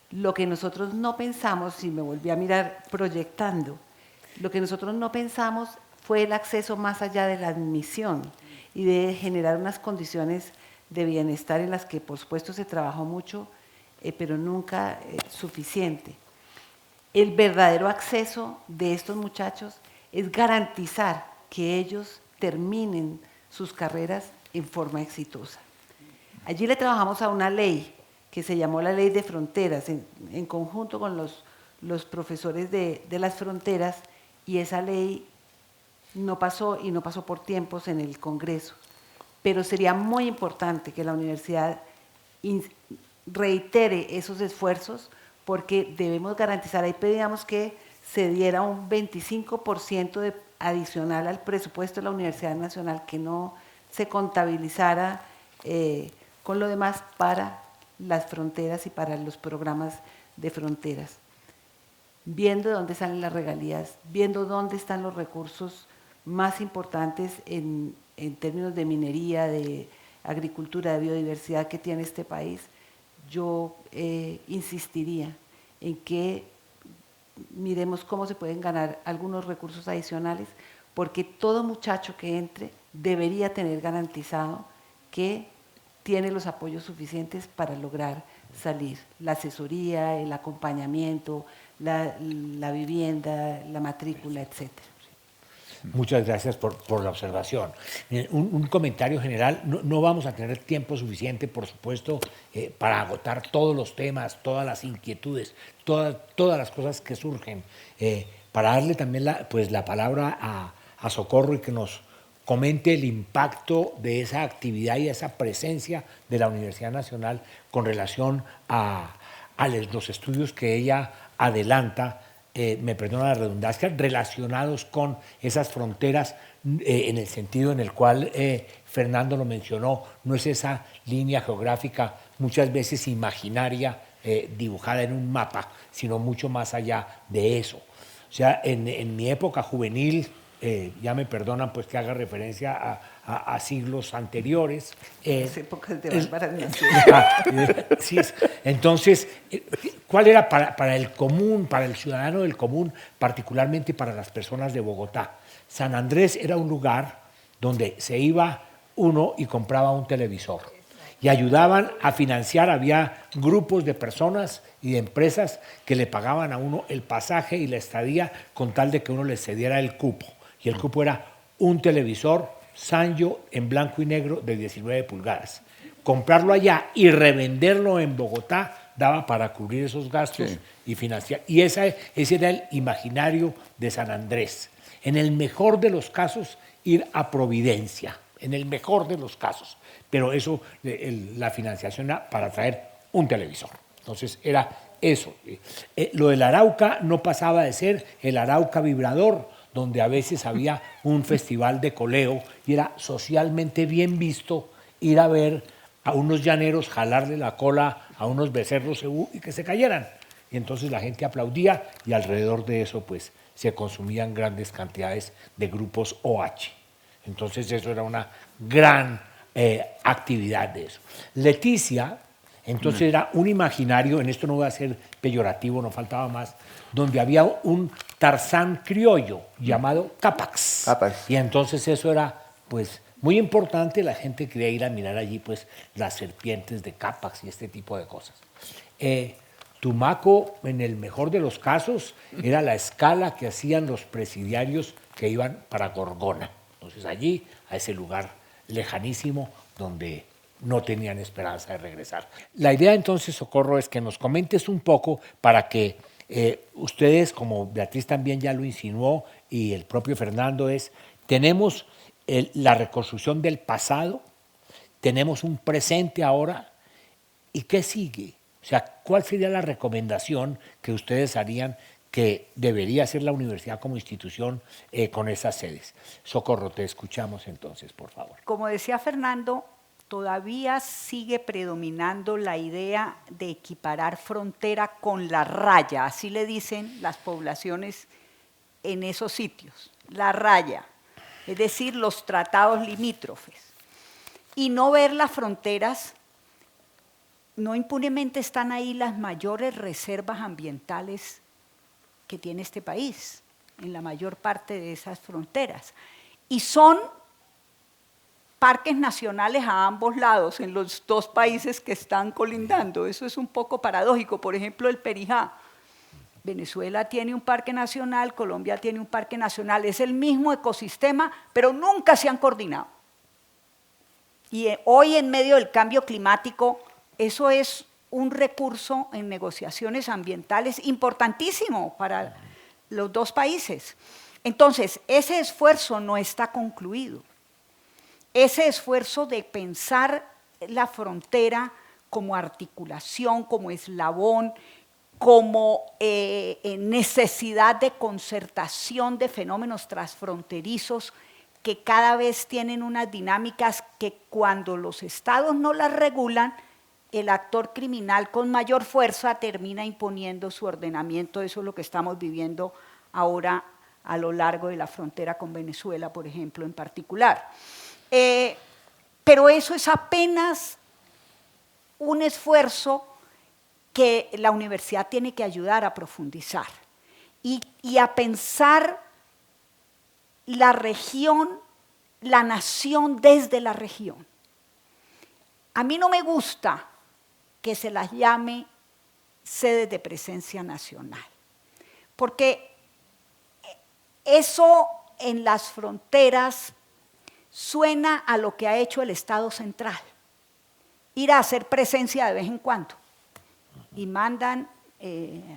Lo que nosotros no pensamos, si me volví a mirar proyectando, lo que nosotros no pensamos fue el acceso más allá de la admisión y de generar unas condiciones de bienestar en las que por supuesto se trabajó mucho, pero nunca suficiente. El verdadero acceso de estos muchachos es garantizar que ellos terminen sus carreras en forma exitosa. Allí le trabajamos a una ley que se llamó la Ley de Fronteras, en conjunto con los profesores de las fronteras, y esa ley no pasó y no pasó por tiempos en el Congreso. Pero sería muy importante que la universidad reitere esos esfuerzos porque debemos garantizar, ahí pedíamos que se diera un 25% adicional al presupuesto de la Universidad Nacional, que no se contabilizara con lo demás para las fronteras y para los programas de fronteras, viendo de dónde salen las regalías, viendo dónde están los recursos más importantes en términos de minería, de agricultura, de biodiversidad que tiene este país. Yo insistiría en que miremos cómo se pueden ganar algunos recursos adicionales, porque todo muchacho que entre debería tener garantizado que tiene los apoyos suficientes para lograr salir. La asesoría, el acompañamiento, la vivienda, la matrícula, etcétera. Muchas gracias por la observación. Un comentario general, no vamos a tener tiempo suficiente, por supuesto, para agotar todos los temas, todas las inquietudes, todas las cosas que surgen. Para darle también la palabra a Socorro y que nos comente el impacto de esa actividad y esa presencia de la Universidad Nacional con relación a los estudios que ella adelanta, me perdona la redundancia, relacionados con esas fronteras en el sentido en el cual Fernando lo mencionó, no es esa línea geográfica muchas veces imaginaria dibujada en un mapa, sino mucho más allá de eso. O sea, en mi época juvenil, ya me perdonan pues que haga referencia a siglos anteriores. Las épocas de Bárbara nació. Sí, entonces, ¿cuál era para el común, para el ciudadano del común, particularmente para las personas de Bogotá? San Andrés era un lugar donde se iba uno y compraba un televisor y ayudaban a financiar, había grupos de personas y de empresas que le pagaban a uno el pasaje y la estadía con tal de que uno les cediera el cupo. Y el cupo era un televisor Sanyo en blanco y negro de 19 pulgadas. Comprarlo allá y revenderlo en Bogotá daba para cubrir esos gastos y financiar. Y ese era el imaginario de San Andrés. En el mejor de los casos, ir a Providencia, en el mejor de los casos. Pero eso, la financiación era para traer un televisor. Entonces era eso. Lo del Arauca no pasaba de ser el Arauca vibrador, donde a veces había un festival de coleo y era socialmente bien visto ir a ver a unos llaneros jalarle la cola a unos becerros cebú y que se cayeran. Y entonces la gente aplaudía y alrededor de eso pues se consumían grandes cantidades de grupos OH. Entonces eso era una gran actividad de eso. Leticia, entonces era un imaginario, en esto no voy a ser peyorativo, no faltaba más, donde había un Tarzán criollo llamado Capax. Y entonces eso era pues muy importante, la gente quería ir a mirar allí pues las serpientes de Capax y este tipo de cosas. Tumaco, en el mejor de los casos, era la escala que hacían los presidiarios que iban para Gorgona. Entonces allí, a ese lugar lejanísimo donde no tenían esperanza de regresar. La idea entonces, Socorro, es que nos comentes un poco para que ustedes, como Beatriz también ya lo insinuó y el propio Fernando, tenemos la reconstrucción del pasado, tenemos un presente ahora, ¿y qué sigue? O sea, ¿cuál sería la recomendación que ustedes harían que debería hacer la universidad como institución con esas sedes? Socorro, te escuchamos entonces, por favor. Como decía Fernando, todavía sigue predominando la idea de equiparar frontera con la raya, así le dicen las poblaciones en esos sitios, la raya, es decir, los tratados limítrofes, y no ver las fronteras. No impunemente están ahí las mayores reservas ambientales que tiene este país, en la mayor parte de esas fronteras, y son parques nacionales a ambos lados, en los dos países que están colindando. Eso es un poco paradójico. Por ejemplo, el Perijá. Venezuela tiene un parque nacional, Colombia tiene un parque nacional. Es el mismo ecosistema, pero nunca se han coordinado. Y hoy, en medio del cambio climático, eso es un recurso en negociaciones ambientales importantísimo para los dos países. Entonces, ese esfuerzo no está concluido. Ese esfuerzo de pensar la frontera como articulación, como eslabón, como necesidad de concertación de fenómenos transfronterizos que cada vez tienen unas dinámicas que cuando los estados no las regulan, el actor criminal con mayor fuerza termina imponiendo su ordenamiento. Eso es lo que estamos viviendo ahora a lo largo de la frontera con Venezuela, por ejemplo, en particular. Pero eso es apenas un esfuerzo que la universidad tiene que ayudar a profundizar y a pensar la región, la nación desde la región. A mí no me gusta que se las llame sedes de presencia nacional, porque eso en las fronteras suena a lo que ha hecho el Estado central, ir a hacer presencia de vez en cuando, y mandan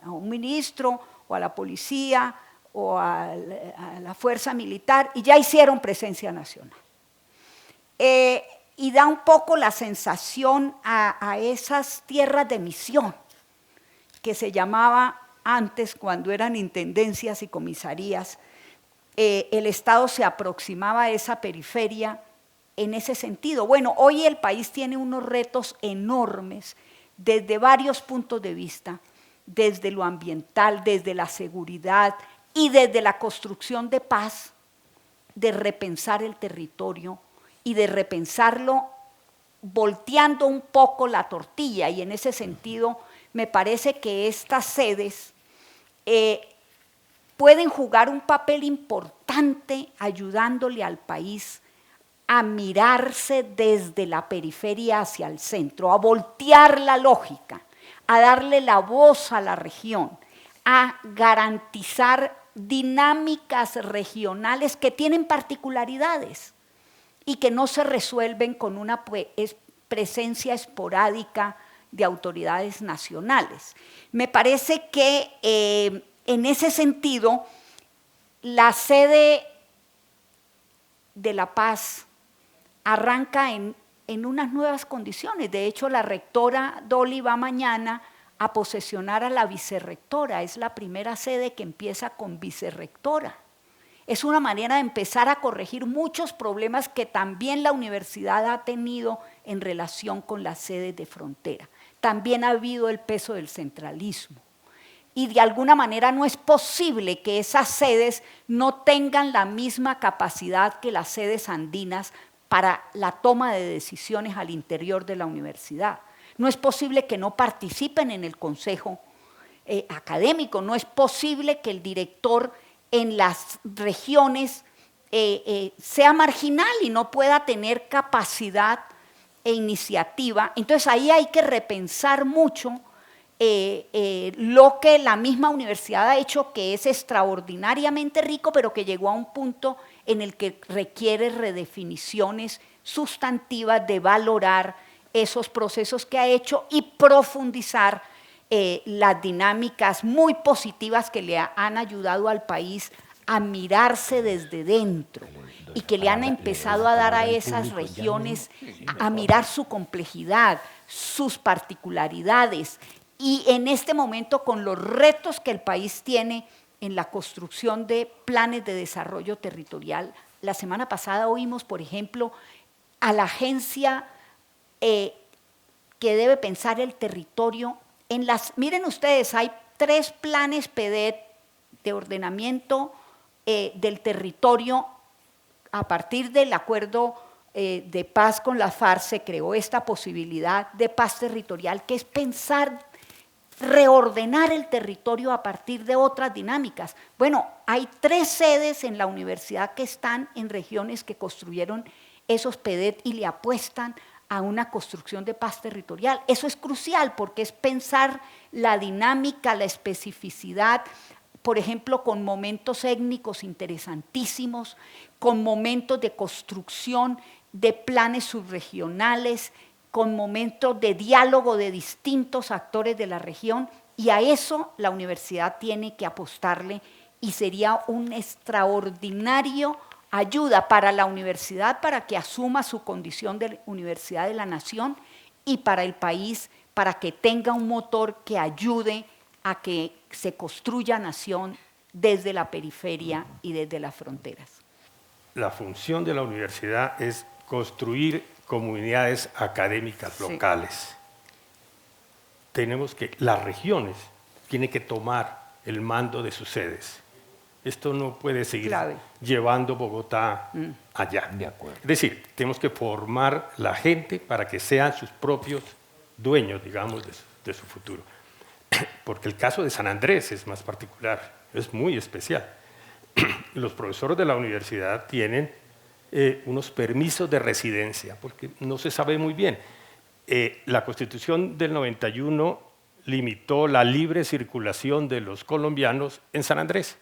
a un ministro o a la policía o a la fuerza militar y ya hicieron presencia nacional. Y da un poco la sensación a esas tierras de misión que se llamaba antes, cuando eran intendencias y comisarías, el Estado se aproximaba a esa periferia en ese sentido. Bueno, hoy el país tiene unos retos enormes desde varios puntos de vista, desde lo ambiental, desde la seguridad y desde la construcción de paz, de repensar el territorio y de repensarlo volteando un poco la tortilla. Y en ese sentido me parece que estas sedes pueden jugar un papel importante ayudándole al país a mirarse desde la periferia hacia el centro, a voltear la lógica, a darle la voz a la región, a garantizar dinámicas regionales que tienen particularidades y que no se resuelven con una presencia esporádica de autoridades nacionales. Me parece que en ese sentido la sede de La Paz arranca en unas nuevas condiciones. De hecho, la rectora Dolly va mañana a posesionar a la vicerrectora. Es la primera sede que empieza con vicerrectora. Es una manera de empezar a corregir muchos problemas que también la universidad ha tenido en relación con las sedes de frontera. También ha habido el peso del centralismo. Y de alguna manera no es posible que esas sedes no tengan la misma capacidad que las sedes andinas para la toma de decisiones al interior de la universidad. No es posible que no participen en el consejo académico, no es posible que el director en las regiones sea marginal y no pueda tener capacidad e iniciativa. Entonces ahí hay que repensar mucho lo que la misma universidad ha hecho, que es extraordinariamente rico, pero que llegó a un punto en el que requiere redefiniciones sustantivas de valorar esos procesos que ha hecho y profundizar las dinámicas muy positivas que le han ayudado al país a mirarse desde dentro y que le han empezado a dar a esas regiones a mirar su complejidad, sus particularidades. Y en este momento, con los retos que el país tiene en la construcción de planes de desarrollo territorial, la semana pasada oímos, por ejemplo, a la agencia que debe pensar el territorio en las... Miren ustedes, hay 3 planes PEDET de ordenamiento del territorio. A partir del acuerdo de paz con la FARC se creó esta posibilidad de paz territorial, que es pensar, reordenar el territorio a partir de otras dinámicas. Bueno, hay 3 sedes en la universidad que están en regiones que construyeron esos PEDET y le apuestan a una construcción de paz territorial. Eso es crucial porque es pensar la dinámica, la especificidad, por ejemplo, con momentos étnicos interesantísimos, con momentos de construcción de planes subregionales, con momentos de diálogo de distintos actores de la región, y a eso la universidad tiene que apostarle, y sería un extraordinario ayuda para la universidad para que asuma su condición de universidad de la nación y para el país para que tenga un motor que ayude a que se construya nación desde la periferia y desde las fronteras. La función de la universidad es construir comunidades académicas locales. Tenemos que, las regiones tienen que tomar el mando de sus sedes. Esto no puede seguir llevando Bogotá allá. De acuerdo. Es decir, tenemos que formar la gente para que sean sus propios dueños, digamos, de su futuro. Porque el caso de San Andrés es más particular, es muy especial. Los profesores de la universidad tienen unos permisos de residencia, porque no se sabe muy bien. La Constitución del 91 limitó la libre circulación de los colombianos en San Andrés.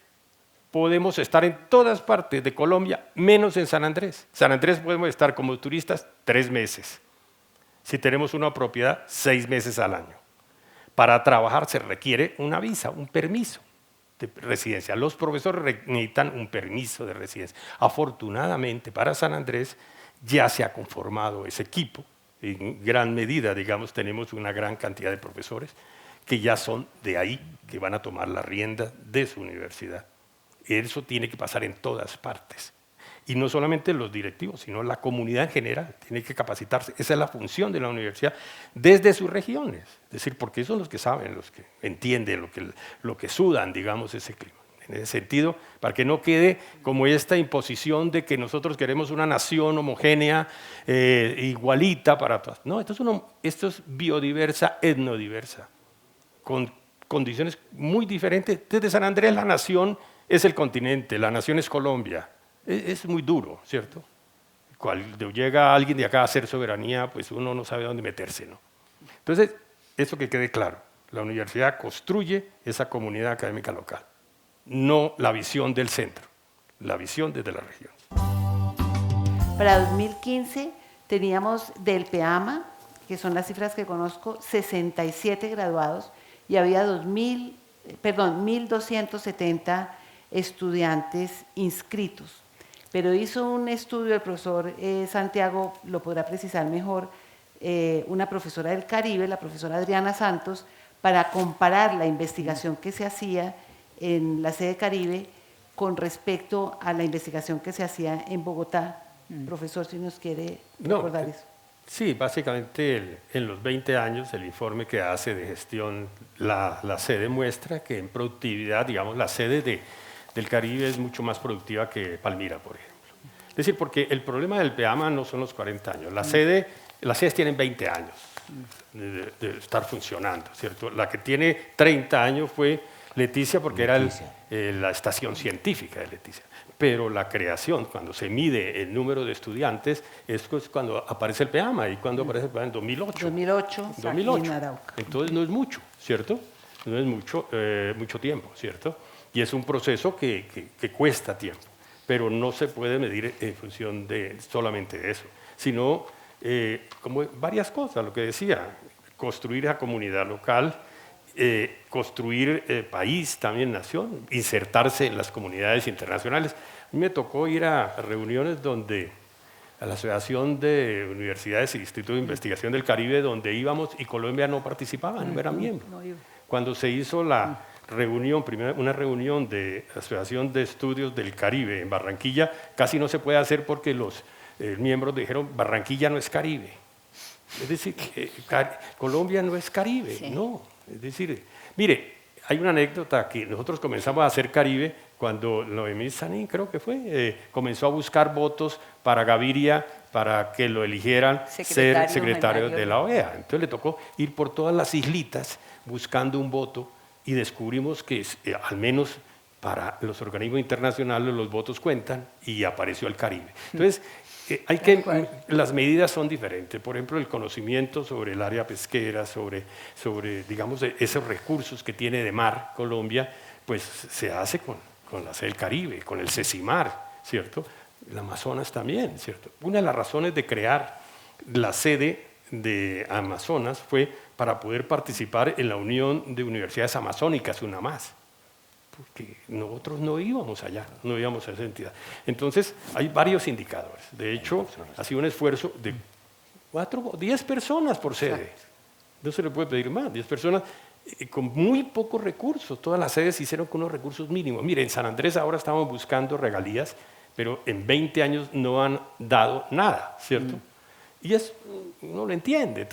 Podemos estar en todas partes de Colombia, menos en San Andrés. San Andrés podemos estar como turistas 3 meses. Si tenemos una propiedad, 6 meses al año. Para trabajar se requiere una visa, un permiso de residencia. Los profesores necesitan un permiso de residencia. Afortunadamente, para San Andrés ya se ha conformado ese equipo. En gran medida, digamos, tenemos una gran cantidad de profesores que ya son de ahí, que van a tomar la rienda de su universidad. Eso tiene que pasar en todas partes. Y no solamente los directivos, sino la comunidad en general tiene que capacitarse. Esa es la función de la universidad desde sus regiones. Es decir, porque son los que saben, los que entienden, lo que sudan, digamos, ese clima. En ese sentido, para que no quede como esta imposición de que nosotros queremos una nación homogénea, igualita para todas. No, esto es biodiversa, etnodiversa, con condiciones muy diferentes. Desde San Andrés la nación es el continente, la nación es Colombia. Es muy duro, ¿cierto? Cuando llega alguien de acá a hacer soberanía, pues uno no sabe dónde meterse, ¿no? Entonces, eso que quede claro, la universidad construye esa comunidad académica local, no la visión del centro, la visión desde la región. Para 2015 teníamos del PEAMA, que son las cifras que conozco, 67 graduados y había 1.270 estudiantes inscritos. Pero hizo un estudio, el profesor Santiago lo podrá precisar mejor, una profesora del Caribe, la profesora Adriana Santos, para comparar la investigación que se hacía en la sede Caribe con respecto a la investigación que se hacía en Bogotá. Profesor, si nos quiere recordar eso. Sí, básicamente en los 20 años el informe que hace de gestión la sede muestra que en productividad, digamos, la sede del Caribe es mucho más productiva que Palmira, por ejemplo. Es decir, porque el problema del PEAMA no son los 40 años. Las sedes tienen 20 años de estar funcionando, ¿cierto? La que tiene 30 años fue Leticia, porque era la estación científica de Leticia. Pero la creación, cuando se mide el número de estudiantes, es cuando aparece el PEAMA. ¿Y cuando aparece el PEAMA? En 2008. 2008. En Arauca. Entonces no es mucho, ¿cierto? No es mucho tiempo, ¿cierto? Y es un proceso que cuesta tiempo, pero no se puede medir en función solamente de eso, sino como varias cosas, lo que decía, construir la comunidad local, construir país, también nación, insertarse en las comunidades internacionales. A mí me tocó ir a reuniones a la Asociación de Universidades y Institutos de Investigación del Caribe, donde íbamos y Colombia no participaba, no era miembro. Cuando se hizo una reunión de Asociación de Estudios del Caribe en Barranquilla, casi no se puede hacer porque los miembros dijeron, Barranquilla no es Caribe. Es decir, Colombia no es Caribe, sí. No. Es decir, mire, hay una anécdota que nosotros comenzamos a hacer Caribe cuando Noemí Sanín, creo que fue, comenzó a buscar votos para Gaviria para que lo eligieran ser secretario de la OEA. Entonces le tocó ir por todas las islitas buscando un voto y descubrimos que al menos para los organismos internacionales los votos cuentan y apareció el Caribe. Entonces, las medidas son diferentes. Por ejemplo, el conocimiento sobre el área pesquera, sobre digamos, esos recursos que tiene de mar Colombia, pues se hace con la sede del Caribe, con el CECIMAR, ¿cierto? El Amazonas también, ¿cierto? Una de las razones de crear la sede de Amazonas fue para poder participar en la Unión de Universidades Amazónicas, UNAMAS, porque nosotros no íbamos allá, no íbamos a esa entidad. Entonces, hay varios indicadores. De hecho, ha sido un esfuerzo de 4 o 10 personas por sede. No se le puede pedir más, 10 personas con muy pocos recursos. Todas las sedes se hicieron con unos recursos mínimos. Mire, en San Andrés ahora estamos buscando regalías, pero en 20 años no han dado nada, ¿cierto? Y uno lo entiende.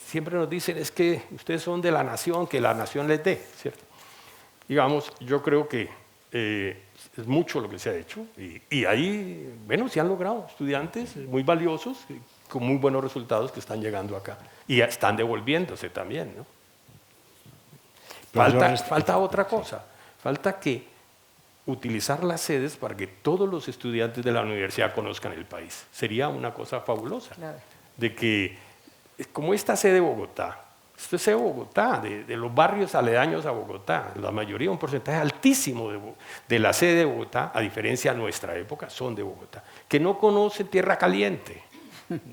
Siempre nos dicen, es que ustedes son de la nación, que la nación les dé, ¿cierto? Digamos, yo creo que es mucho lo que se ha hecho y ahí, bueno, se han logrado estudiantes muy valiosos, con muy buenos resultados que están llegando acá y están devolviéndose también, ¿no? Falta otra cosa, falta que utilizar las sedes para que todos los estudiantes de la universidad conozcan el país. Sería una cosa fabulosa, claro. De que, como esta sede de Bogotá, esto es sede de Bogotá, de los barrios aledaños a Bogotá, la mayoría, un porcentaje altísimo de la sede de Bogotá, a diferencia de nuestra época, son de Bogotá, que no conoce Tierra Caliente,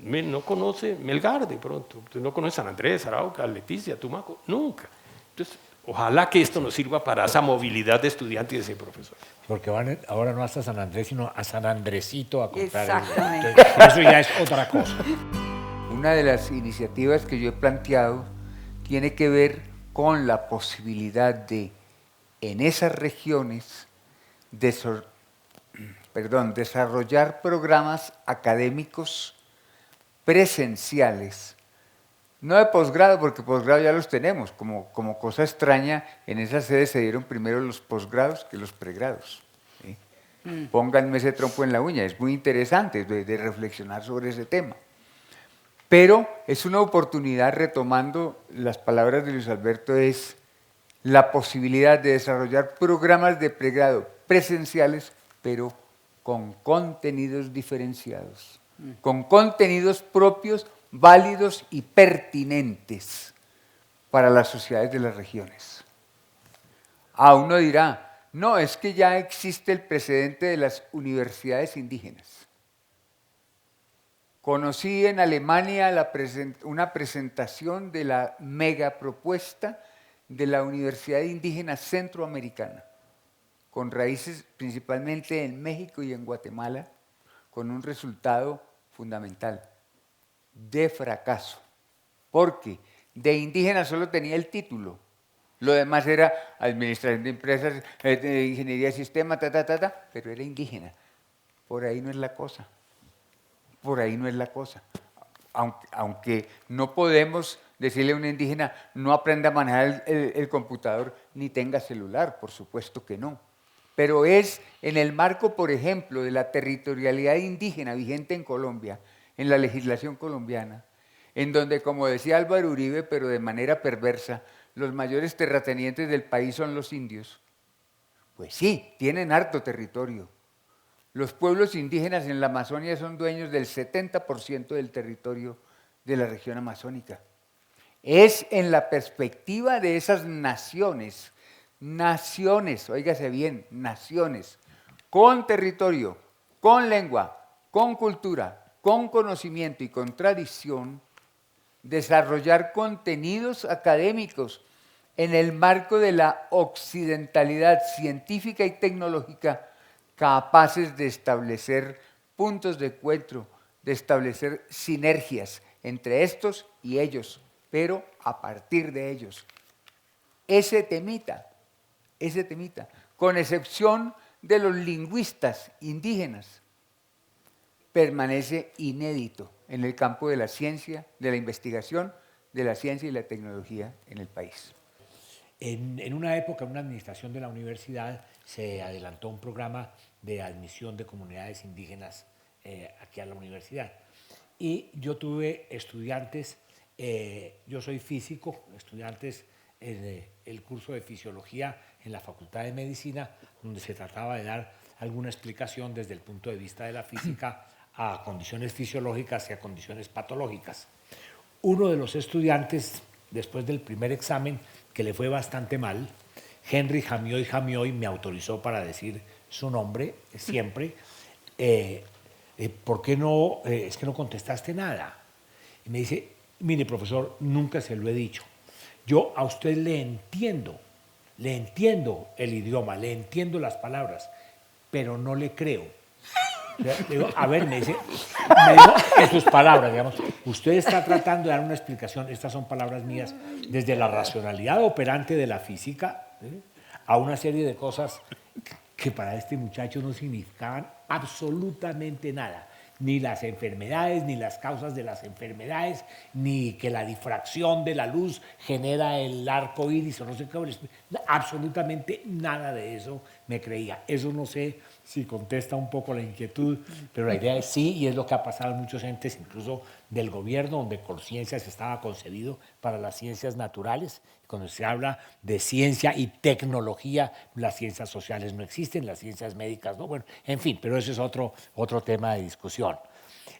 no conoce Melgar de pronto, no conoce San Andrés, Arauca, Leticia, Tumaco, nunca. Entonces, ojalá que esto nos sirva para esa movilidad de estudiantes y de ese profesor. Porque van ahora no hasta San Andrés, sino a San Andresito a comprar. Exactamente. Entonces, eso ya es otra cosa. Una de las iniciativas que yo he planteado tiene que ver con la posibilidad de, en esas regiones, desarrollar programas académicos presenciales. No de posgrado, porque posgrado ya los tenemos. Como cosa extraña, en esas sedes se dieron primero los posgrados que los pregrados. ¿Sí? Pónganme ese trompo en la uña, es muy interesante de reflexionar sobre ese tema. Pero es una oportunidad, retomando las palabras de Luis Alberto, es la posibilidad de desarrollar programas de pregrado presenciales, pero con contenidos diferenciados, con contenidos propios, válidos y pertinentes para las sociedades de las regiones. Uno dirá, no, es que ya existe el precedente de las universidades indígenas. Conocí en Alemania una presentación de la megapropuesta de la Universidad Indígena Centroamericana, con raíces principalmente en México y en Guatemala, con un resultado fundamental, de fracaso, porque de indígena solo tenía el título, lo demás era administración de empresas, ingeniería de sistema, pero era indígena. Por ahí no es la cosa. Por ahí no es la cosa. Aunque no podemos decirle a un indígena, no aprenda a manejar el computador ni tenga celular, por supuesto que no. Pero es en el marco, por ejemplo, de la territorialidad indígena vigente en Colombia, en la legislación colombiana, en donde, como decía Álvaro Uribe, pero de manera perversa, los mayores terratenientes del país son los indios. Pues sí, tienen harto territorio. Los pueblos indígenas en la Amazonia son dueños del 70% del territorio de la región amazónica. Es en la perspectiva de esas naciones, óigase bien, naciones, con territorio, con lengua, con cultura, con conocimiento y con tradición, desarrollar contenidos académicos en el marco de la occidentalidad científica y tecnológica, capaces de establecer puntos de encuentro, de establecer sinergias entre estos y ellos, pero a partir de ellos. Ese temita, con excepción de los lingüistas indígenas, permanece inédito en el campo de la ciencia, de la investigación, de la ciencia y la tecnología en el país. En una época, en una administración de la universidad, se adelantó un programa de admisión de comunidades indígenas aquí a la universidad. Y yo tuve estudiantes, yo soy físico, estudiantes en el curso de fisiología en la Facultad de Medicina, donde se trataba de dar alguna explicación desde el punto de vista de la física a condiciones fisiológicas y a condiciones patológicas. Uno de los estudiantes, después del primer examen, que le fue bastante mal, Henry Jamioy me autorizó para decir su nombre siempre. ¿Por qué no? Es que no contestaste nada. Y me dice, mire, profesor, nunca se lo he dicho. Yo a usted le entiendo el idioma, le entiendo las palabras, pero no le creo. Digo, a ver, me dijo en sus palabras, digamos, usted está tratando de dar una explicación, estas son palabras mías, desde la racionalidad operante de la física, a una serie de cosas que para este muchacho no significaban absolutamente nada. Ni las enfermedades, ni las causas de las enfermedades, ni que la difracción de la luz genera el arco iris o no sé qué. Absolutamente nada de eso me creía. Eso no sé si contesta un poco la inquietud, pero la idea es sí, y es lo que ha pasado en muchos entes, incluso del gobierno, donde Colciencias estaba concebido para las ciencias naturales. Cuando se habla de ciencia y tecnología, las ciencias sociales no existen, las ciencias médicas no. Bueno, en fin, pero ese es otro tema de discusión.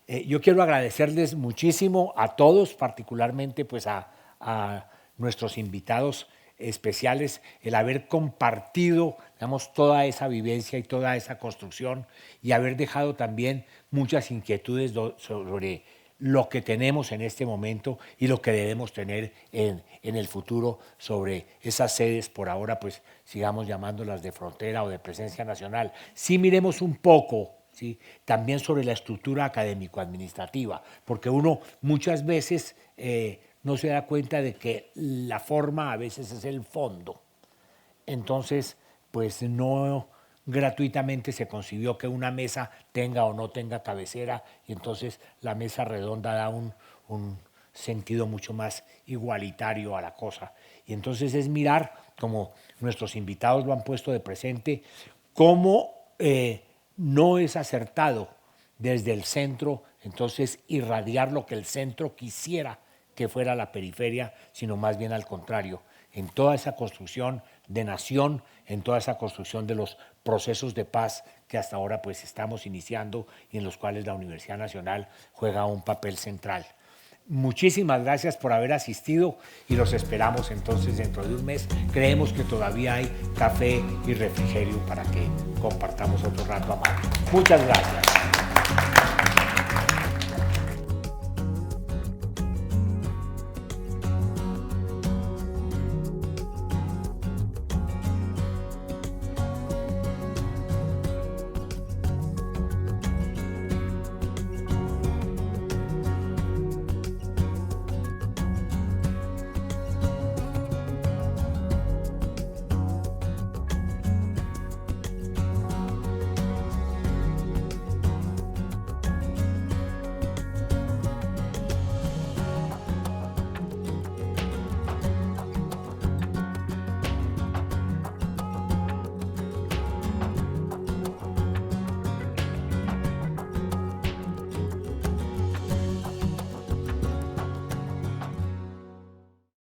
Yo quiero agradecerles muchísimo a todos, particularmente pues a nuestros invitados especiales, el haber compartido, digamos, toda esa vivencia y toda esa construcción y haber dejado también muchas inquietudes sobre lo que tenemos en este momento y lo que debemos tener en el futuro sobre esas sedes, por ahora pues sigamos llamándolas de frontera o de presencia nacional. Sí miremos un poco, ¿sí?, también sobre la estructura académico-administrativa, porque uno muchas veces no se da cuenta de que la forma a veces es el fondo. Entonces, pues no gratuitamente se concibió que una mesa tenga o no tenga cabecera, y entonces la mesa redonda da un sentido mucho más igualitario a la cosa. Y entonces es mirar, como nuestros invitados lo han puesto de presente, cómo no es acertado desde el centro entonces irradiar lo que el centro quisiera que fuera la periferia, sino más bien al contrario, en toda esa construcción de nación, en toda esa construcción de los procesos de paz que hasta ahora pues estamos iniciando y en los cuales la Universidad Nacional juega un papel central. Muchísimas gracias por haber asistido y los esperamos entonces dentro de un mes. Creemos que todavía hay café y refrigerio para que compartamos otro rato amable. Muchas gracias.